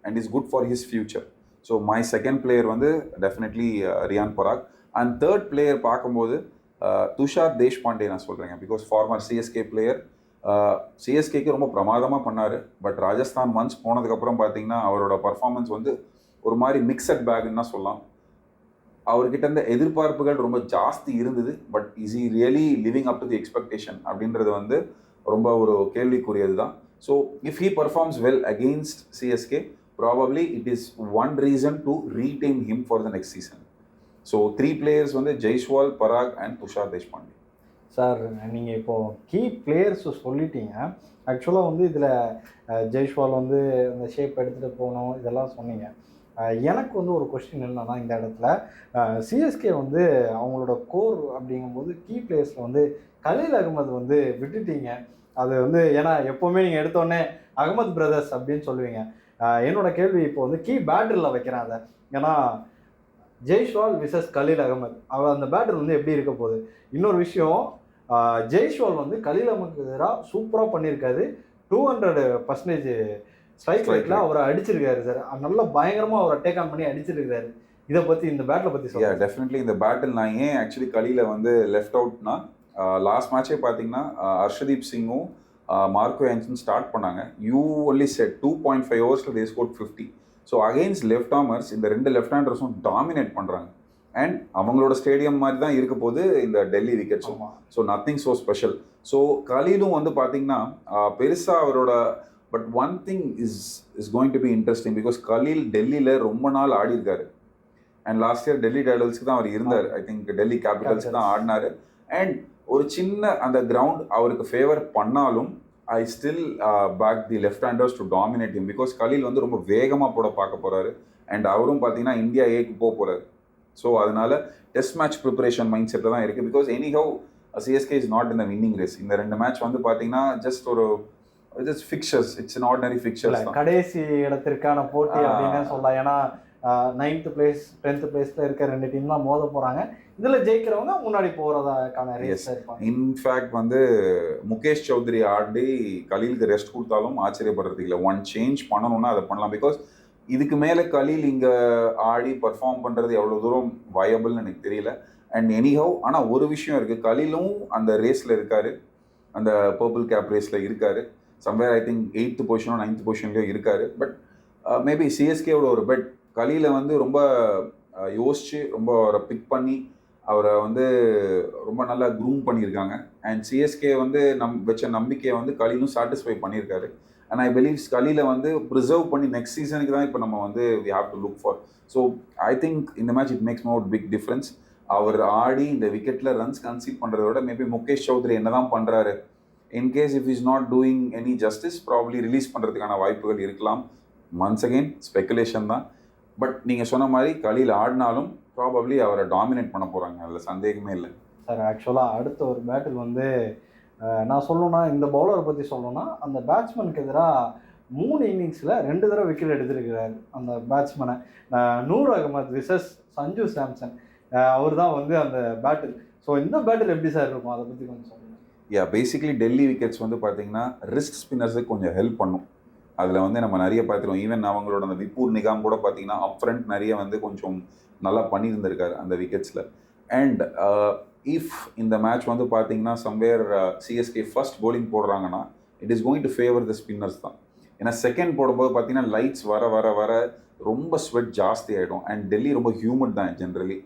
and is good for his future. So my second player வந்து definitely Riyan Parag. And third player பார்க்கும்போது துஷார் தேஷ்பாண்டே நான் சொல்கிறேங்க. Because former CSK player. சிஎஸ்கேக்கு ரொம்ப பிரமாதமாக பண்ணார். பட் ராஜஸ்தான் ஒன்ஸ் போனதுக்கப்புறம் பார்த்தீங்கன்னா அவரோட பர்ஃபார்மன்ஸ் வந்து ஒரு மாதிரி மிக்சட் பேக்னு தான் சொல்லலாம். அவர்கிட்ட இருந்த எதிர்பார்ப்புகள் ரொம்ப ஜாஸ்தி இருந்தது. But is he really living up to the expectation அப்படின்றது வந்து ரொம்ப ஒரு கேள்விக்குரியது தான். So if he performs well against CSK probably it is one reason to retain him for the next season. So 3 players வந்து ஜெய்ஷ்வால், பராக் அண்ட் துஷார் தேஷ்பாண்டே. சார் நீங்கள் இப்போது கீ பிளேயர்ஸ் சொல்லிட்டீங்க. ஆக்சுவலாக வந்து இதில் ஜெய்ஷ்வால் வந்து அந்த ஷேப் எடுத்துகிட்டு போகணும் இதெல்லாம் சொன்னீங்க. எனக்கு வந்து ஒரு கொஸ்டின் என்னன்னா, இந்த இடத்துல சிஎஸ்கே வந்து அவங்களோட கோர் அப்படிங்கும்போது கீ பிளேயர்ஸில் வந்து கலீல் அகமது வந்து விட்டுட்டீங்க. அது வந்து ஏன்னா எப்போவுமே நீங்கள் எடுத்தோடனே அகமது பிரதர்ஸ் அப்படின்னு சொல்லுவீங்க. என்னோட கேள்வி இப்போ வந்து கீ பேட்டரியில் வைக்கிறேன் அதை. ஏன்னா ஜெய்ஷ்வால் விசஸ் கலீல் அகமது அந்த பேட்டர் வந்து எப்படி இருக்க போகுது. இன்னொரு விஷயம், ஜெய்ஷ்வால் வந்து கலீல் அகமதுக்கு எதிராக சூப்பராக பண்ணியிருக்காரு. 200% ஸ்ட்ரைக் ரேட்டில் அவரை அடிச்சிருக்காரு சார். நல்லா பயங்கரமாக அவரை டேக் ஆன் பண்ணி அடிச்சிருக்காரு. இதை பற்றி இந்த பேட்டில் பற்றி சொல்லுங்கள். டெஃபினெட்லி இந்த பேட்டில் நான் ஏன் ஆக்சுவலி கலீலை வந்து லெஃப்ட் அவுட்னா, லாஸ்ட் மேட்சே பார்த்தீங்கன்னா ஹர்ஷதீப் சிங்கும் மார்க்கோ ஏன்சன் ஸ்டார்ட் பண்ணாங்க. யூ ஒன்லி செட் 2.5 ஓவர்ஸில் they scored 50. So against left armers இந்த 2 லெஃப்ட் ஹேண்டர்ஸும் டாமினேட் பண்ணுறாங்க. அண்ட் அவங்களோட ஸ்டேடியம் மாதிரி தான் இருக்க போது இந்த டெல்லி விக்கெட்ஸும். So nothing so special. So கலீலும் வந்து பார்த்தீங்கன்னா பெருசாக அவரோட but one thing is going to be interesting. Because Khaleel டெல்லியில் ரொம்ப நாள் ஆடி இருக்காரு. அண்ட் லாஸ்ட் இயர் டெல்லி டேடல்ஸ்க்கு தான் அவர் இருந்தார். ஐ திங்க் டெல்லி கேபிட்டல்ஸ்க்கு தான் ஆடினார். அண்ட் ஒரு சின்ன அந்த கிரவுண்ட் அவருக்கு ஃபேவர் பண்ணாலும் I still back the left handers to dominate him. Because Khaleel வந்து ரொம்ப வேகமாக போட பார்க்க போகிறாரு. அண்ட் அவரும் பார்த்தீங்கன்னா இந்தியா ஏக்கு போகிறாரு. ஸோ அதனால test match preparation mind settle தான் இருக்குது. Because anyhow CSK is not in the winning race. இந்த 2 மேட்ச் வந்து பார்த்தீங்கன்னா just fixtures. It's an ordinary fixtures. கடைசி இடத்திற்கான போட்டி அப்படின்னு சொல்லலாம். ஏன்னா 9th பிளேஸ் 10th பிளேஸில் இருக்க 2 டீம் தான் மோத போகிறாங்க. இதில் ஜெயிக்கிறவங்க முன்னாடி போகிறதாக்கான ரேஸ் இருப்பாங்க. இன்ஃபேக்ட் வந்து முகேஷ் சௌத்ரி ஆடி கலீலுக்கு ரெஸ்ட் கொடுத்தாலும் ஆச்சரியப்படுறதுக்கு இல்லை. ஒன் சேஞ்ச் பண்ணணும்னா அதை பண்ணலாம். பிகாஸ் இதுக்கு மேலே கலீல் இங்கே ஆடி பர்ஃபார்ம் பண்ணுறது எவ்வளோ தூரம் வயபிள்னு எனக்கு தெரியல. அண்ட் எனிஹவ் ஆனால் ஒரு விஷயம் இருக்குது, கலீலும் அந்த ரேஸில் இருக்கார், அந்த பர்பிள் கேப் ரேஸில் இருக்கார். Somewhere I think 8th பொசிஷனோ 9th பொசிஷன்லையோ இருக்கார். பட் மேபி சிஎஸ்கேவோட ஒரு பெட் கலீலை வந்து ரொம்ப யோசித்து ரொம்ப அவரை பிக் பண்ணி அவரை வந்து ரொம்ப நல்லா க்ரூம் பண்ணியிருக்காங்க. அண்ட் சிஎஸ்கே வந்து வச்ச நம்பிக்கையை வந்து கலீலும் சாட்டிஸ்ஃபை பண்ணியிருக்காரு. அண்ட் ஐ பிலீவ் கலீலை வந்து ப்ரிசர்வ் பண்ணி நெக்ஸ்ட் சீசனுக்கு தான் இப்போ நம்ம வந்து we have to look for. So I think இந்த match it makes more big difference. அவர் ஆடி இந்த விக்கெட்டில் ரன்ஸ் கன்சீட் பண்ணுறத விட மேபி முகேஷ் சௌத்ரி என்ன தான் பண்ணுறாரு, in case if is not doing any justice probably release பண்ணுறதுக்கான வாய்ப்புகள் இருக்கலாம். ஒன்ஸ் அகெயின் ஸ்பெகுலேஷன் தான். பட் நீங்கள் சொன்ன மாதிரி கலீல் ஆடினாலும் ப்ராபப்ளி அவரை டாமினேட் பண்ண போகிறாங்க, அதில் சந்தேகமே இல்லை. சார் ஆக்சுவலாக அடுத்த ஒரு பேட்டில் வந்து நான் சொல்லணும்னா, இந்த பவுலரை பற்றி சொல்லணும்னா, அந்த பேட்ஸ்மேனுக்கு எதிராக 3 இன்னிங்ஸில் 2 தடவை விக்கெட் எடுத்திருக்கிறாரு அந்த பேட்ஸ்மேனை. நூர் அகமது விசஸ் சஞ்சு சாம்சன், அவர் தான் வந்து அந்த பேட்டில். ஸோ இந்த பேட்டில் எப்படி சார் இருக்கும், அதை பற்றி கொஞ்சம் சொல்லுங்கள். பேசிக்கலி டெல்லி விக்கெட்ஸ் வந்து பார்த்தீங்கன்னா ரிஸ்க் ஸ்பின்னர்ஸுக்கு கொஞ்சம் ஹெல்ப் பண்ணும். அதில் வந்து நம்ம நிறைய பார்த்துருவோம். ஈவன் அவங்களோட அந்த விப்பூர் நிகாம் கூட பார்த்தீங்கன்னா அப் ஃப்ரண்ட் நிறைய வந்து கொஞ்சம் நல்லா பண்ணியிருந்திருக்காரு அந்த விக்கெட்ஸில். அண்ட் இஃப் இந்த மேட்ச் வந்து பார்த்தீங்கன்னா சம்வேர் சிஎஸ்கே ஃபர்ஸ்ட் bowling போடுறாங்கன்னா it is going to favour the spinners தான். ஏன்னா செகண்ட் போடும்போது பார்த்தீங்கன்னா லைட்ஸ் வர வர வர ரொம்ப ஸ்வெட் ஜாஸ்தி ஆகிடும். அண்ட் டெல்லி ரொம்ப ஹியூமிட் தான் ஜென்ரலி.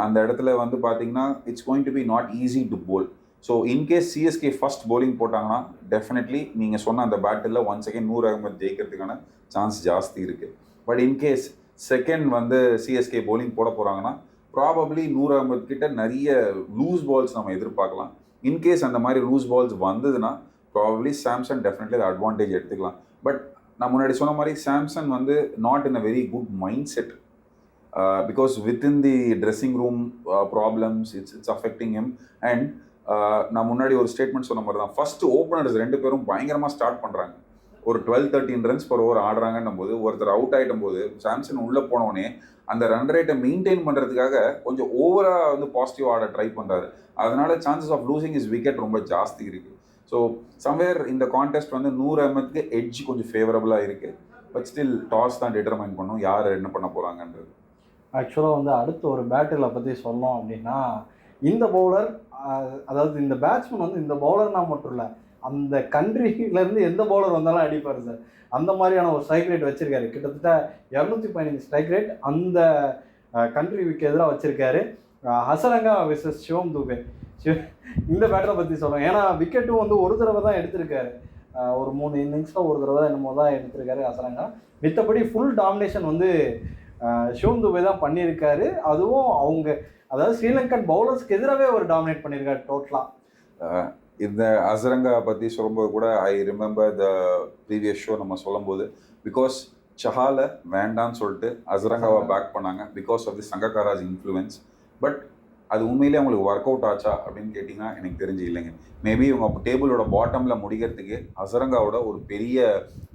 அந்த இடத்துல வந்து பார்த்தீங்கன்னா it's going to be not easy to bowl. So in case CSK first bowling போட்டாங்கன்னா டெஃபினெட்லி நீங்கள் சொன்ன அந்த பேட்டில் ஒன்ஸ் அகேன் நூர் அகமது ஜெயிக்கிறதுக்கான சான்ஸ் ஜாஸ்தி இருக்குது. பட் இன்கேஸ் செகண்ட் வந்து சிஎஸ்கே bowling போட போகிறாங்கன்னா ப்ராபப்ளி நூர் அகமது கிட்ட நிறைய லூஸ் பால்ஸ் நம்ம எதிர்பார்க்கலாம். இன்கேஸ் அந்த மாதிரி லூஸ் பால்ஸ் வந்ததுன்னா ப்ராபப்ளி சாம்சன் டெஃபினெட்லி அது அட்வான்டேஜ் எடுத்துக்கலாம். பட் நான் முன்னாடி சொன்ன மாதிரி சாம்சன் வந்து not in a very good mind set. Because within the dressing room problems it's affecting him. And நான் முன்னாடி ஒரு ஸ்டேட்மெண்ட் சொன்ன மாதிரி தான், ஃபர்ஸ்ட் ஓப்பனர்ஸ் 2 பேரும் பயங்கரமாக ஸ்டார்ட் பண்ணுறாங்க. ஒரு 12-13 ரன்ஸ் per over ஆடுறாங்கன்னும் போது ஒருத்தர் அவுட் ஆகிட்டும் போது சாம்சன் உள்ளே போனோடனே அந்த ரன் ரேட்டை மெயின்டைன் பண்ணுறதுக்காக கொஞ்சம் ஓவராக வந்து பாசிட்டிவ் ஆட ட்ரை பண்ணுறாரு. அதனால chances of losing is wicket ரொம்ப ஜாஸ்தி இருக்குது. ஸோ சம்வேர் இந்த கான்டெஸ்ட் வந்து நூர் அகமதுக்கு எட்ஜ் கொஞ்சம் ஃபேவரபுளாக இருக்குது. பட் ஸ்டில் டாஸ் தான் டிட்டர்மைன் பண்ணும் யார் என்ன பண்ண போகிறாங்கன்றது. ஆக்சுவலாக வந்து அடுத்த ஒரு பேட்டிலை பற்றி சொன்னோம் அப்படின்னா, இந்த பவுலர் அதாவது இந்த பேட்ஸ்மேன் வந்து இந்த பவுலர்னா மட்டும் இல்லை, அந்த கண்ட்ரிலேருந்து எந்த பவுலர் வந்தாலும் அடிப்பார் சார். அந்த மாதிரியான ஒரு ஸ்ட்ரைக் ரேட் வச்சுருக்காரு. கிட்டத்தட்ட 215 ஸ்ட்ரைக் ரேட் அந்த கண்ட்ரிக்கு எதிராக வச்சுருக்காரு. ஹசரங்கா விசஸ் சிவம் துபே, இந்த பேட்டரை பற்றி சொல்கிறேன். ஏன்னா விக்கெட்டும் வந்து ஒரு தடவை தான் எடுத்திருக்காரு. ஒரு 3 இன்னிங்ஸில் ஒரு தடவை தான் என்னமோ தான் எடுத்திருக்காரு ஹசரங்கா. மித்தபடி ஃபுல் டாமினேஷன் வந்து சிவம் துபே தான் பண்ணியிருக்காரு. அதுவும் அவங்க அதாவது ஸ்ரீலங்கன் பவுலர்ஸ்க்கு எதிராகவே அவர் டாமினேட் பண்ணியிருக்காரு டோட்டலாக. இந்த ஹசரங்கா பற்றி சொல்லும்போது கூட I remember the previous show நம்ம சொல்லும்போது, பிகாஸ் சஹாலை வேண்டான்னு சொல்லிட்டு ஹசரங்காவை பேக் பண்ணாங்க because of the Sangakkara's influence. But அது உண்மையிலே அவங்களுக்கு ஒர்க் அவுட் ஆச்சா அப்படின்னு கேட்டிங்கன்னா எனக்கு தெரிஞ்சு இல்லைங்க. மேபி இவங்க டேபிளோட பாட்டமில் முடிக்கிறதுக்கு ஹசரங்காவோட ஒரு பெரிய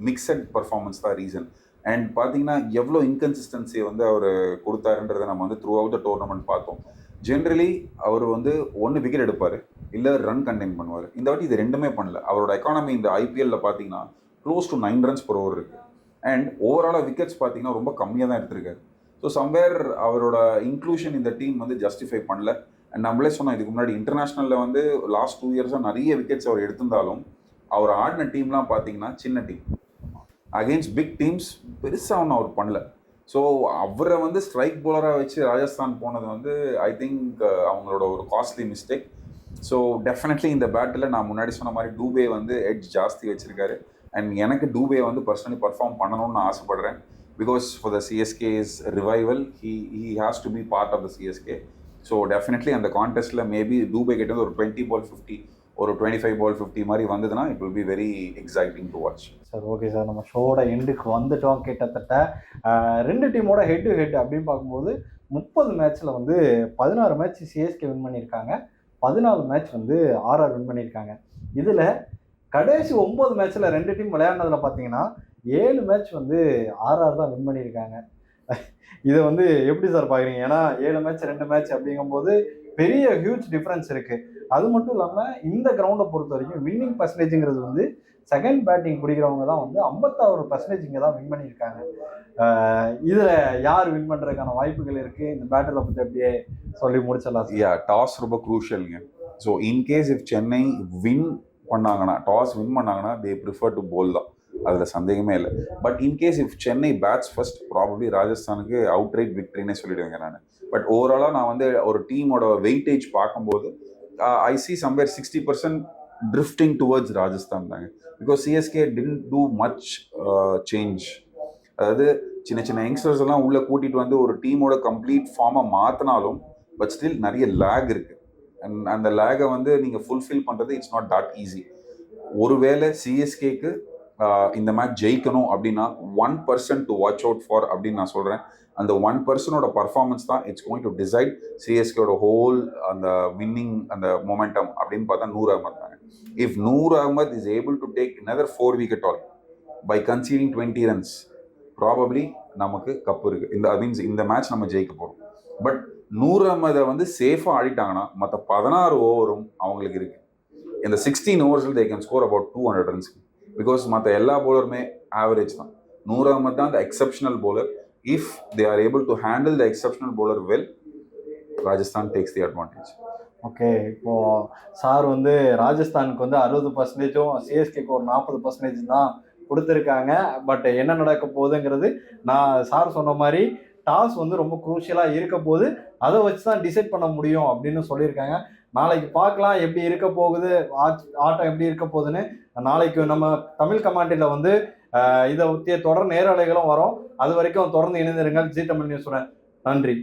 மிக்சட் பர்ஃபார்மன்ஸ் தான் ரீசன். அண்ட் பார்த்தீங்கன்னா எவ்வளோ இன்கன்சிஸ்டன்சி வந்து அவர் கொடுத்தாருன்றதை நம்ம வந்து த்ரூ அவுட் த டோர்னமெண்ட் பார்த்தோம். ஜென்ரலி அவர் வந்து 1 விக்கெட் எடுப்பார், இல்லை ரன் கண்டெயின் பண்ணுவார். இந்த வாட்டி இது 2மே பண்ணல. அவரோட எக்கானமி இந்த ஐபிஎல்ல பார்த்தீங்கன்னா close to 9 runs per over இருக்குது. அண்ட் ஓவராலாக விக்கெட்ஸ் பார்த்தீங்கன்னா ரொம்ப கம்மியாக தான் எடுத்திருக்காரு. ஸோ சம்வேர் அவரோட இன்க்ளூஷன் இந்த டீம் வந்து ஜஸ்டிஃபை பண்ணல. அண்ட் நம்மளே சொன்னோம் இதுக்கு முன்னாடி இன்டர்நேஷ்னலில் வந்து லாஸ்ட் 2 years நிறைய விக்கெட்ஸ் அவர் எடுத்திருந்தாலும் அவர் ஆடின டீம்லாம் பார்த்தீங்கன்னா சின்ன டீம். அகெயின்ஸ்ட் பிக் டீம்ஸ் பெருசாக ஒன்றும் அவர் பண்ணல. ஸோ அவரை வந்து ஸ்ட்ரைக் போலராக வச்சு ராஜஸ்தான் போனது வந்து ஐ திங்க் அவங்களோட ஒரு காஸ்ட்லி மிஸ்டேக். ஸோ டெஃபினெட்லி இந்த பேட்டில் நான் முன்னாடி சொன்ன மாதிரி டூபே வந்து எட்ஜ் ஜாஸ்தி வச்சுருக்காரு. அண்ட் எனக்கு டூபே வந்து பர்சனலி பர்ஃபார்ம் பண்ணணும்னு நான் ஆசைப்படுறேன். Because for the CSK's revival he has to be part of the CSK. So definitely அந்த கான்டெஸ்ட்டில் மேபி டூபே கிட்ட ஒரு 20 ball 50 ஒரு 25 ball 50 மாதிரி வந்ததுன்னா it will be very exciting to watch. Sir okay sir, நம்ம ஷோட எண்டுக்கு வந்துட்டோம். கிட்டத்தட்ட 2 டீமோட ஹெட் டு ஹெட் அப்படின்னு பார்க்கும்போது 30 மேட்ச்சில் வந்து 16 மேட்ச் சிஎஸ்கே வின் பண்ணியிருக்காங்க, 14 மேட்ச் வந்து ஆர்ஆர் வின் பண்ணியிருக்காங்க. இதில் கடைசி 9 மேட்ச்சில் 2 டீம் விளையாடினதில் பார்த்தீங்கன்னா 7 மேட்ச் வந்து ஆர்ஆர் தான் வின் பண்ணியிருக்காங்க. இதை வந்து எப்படி சார் பார்க்குறீங்க? ஏன்னா 7 மேட்ச் 2 மேட்ச் அப்படிங்கும்போது பெரிய ஹியூஜ் டிஃப்ரென்ஸ் இருக்கு. அது மட்டும் இல்லாமல் இந்த கிரவுண்டை பொறுத்த வரைக்கும் வின்னிங் பர்சன்டேஜுங்கிறது வந்து செகண்ட் பேட்டிங் பிடிக்கிறவங்க தான் வந்து 56% இங்கே தான் வின் பண்ணியிருக்காங்க. இதில் யார் வின் பண்ணுறதுக்கான வாய்ப்புகள் இருக்குது? இந்த பேட்டில் பற்றி அப்படியே சொல்லி முடிச்சிடலாம். டாஸ் ரொம்ப க்ரூஷியலுங்க. So in case if Chennai toss win பண்ணாங்கன்னா தே ப்ரிஃபர் டு போல் தான், அதில் சந்தேகமே இல்லை. But in case if Chennai bats first probably ராஜஸ்தானுக்கு அவுட் ரைட் விக்டரினே சொல்லிடுவேங்க நான். பட் ஓவராலாக நான் வந்து ஒரு டீமோட வெயிட்டேஜ் பார்க்கும்போது I see somewhere 60% drifting towards Rajasthan தாங்க. Because CSK didn't too much change. அதாவது சின்ன சின்ன யங்ஸ்டர்ஸ் எல்லாம் உள்ளே கூட்டிகிட்டு வந்து ஒரு டீமோட கம்ப்ளீட் ஃபார்மை மாற்றினாலும் பட் ஸ்டில் நிறைய லேக் இருக்குது. அண்ட் அந்த லேகை வந்து நீங்கள் ஃபுல்ஃபில் பண்ணுறது இட்ஸ் நாட் தட் ஈஸி. ஒருவேளை சிஎஸ்கேக்கு இந்த மேட்ச் ஜெயிக்கணும் அப்படின்னா 1% டு வாட்ச் அவுட் ஃபார் அப்படின்னு நான் சொல்கிறேன். அந்த 1%ஓட பர்ஃபார்மன்ஸ் தான் இட்ஸ் கோயிங் டு டிசைட் சிஎஸ்கேயோட ஹோல் அந்த வின்னிங் அந்த மொமெண்டம் அப்படின்னு பார்த்தா நூர் அகமத் தாங்க. If Noor Ahmad is able to take another 4 wicket all by conceding 20 runs probably நமக்கு கப்பு இருக்குது. மீன்ஸ் இந்த மேட்ச் நம்ம ஜெயிக்க போகிறோம். பட் நூர் அகமதை வந்து சேஃபாக ஆடிட்டாங்கன்னா மற்ற 16 ஓவரும் அவங்களுக்கு இருக்குது. இந்த 16 ஓவர்ஸில் they can score about 200 runs. Because மற்ற எல்லா பவுலருமே ஆவரேஜ் தான். நூர் அகமத் தான் the exceptional bowler. If they are able to handle the exceptional bowler well, Rajasthan takes the advantage. Okay, இப்போ சார் வந்து ராஜஸ்தானுக்கு வந்து 60%, சிஎஸ்கேக்கு ஒரு 40% தான் கொடுத்துருக்காங்க. பட் என்ன நடக்க போகுதுங்கிறது நான் சார் சொன்ன மாதிரி டாஸ் வந்து ரொம்ப குரூஷியலாக இருக்க போது, அதை வச்சு தான் டிசைட் பண்ண முடியும் அப்படின்னு சொல்லியிருக்காங்க. நாளைக்கு பார்க்கலாம் எப்படி இருக்க போகுது, ஆட்டம் எப்படி இருக்க போகுதுன்னு. நாளைக்கு நம்ம தமிழ் கமாண்டியில் வந்து இதை ஒத்திய தொடர் நேரலைகளும் வரும். அது வரைக்கும் தொடர்ந்து இணைந்திருங்கள் ஜி தமிழ் நியூஸுடன். நன்றி.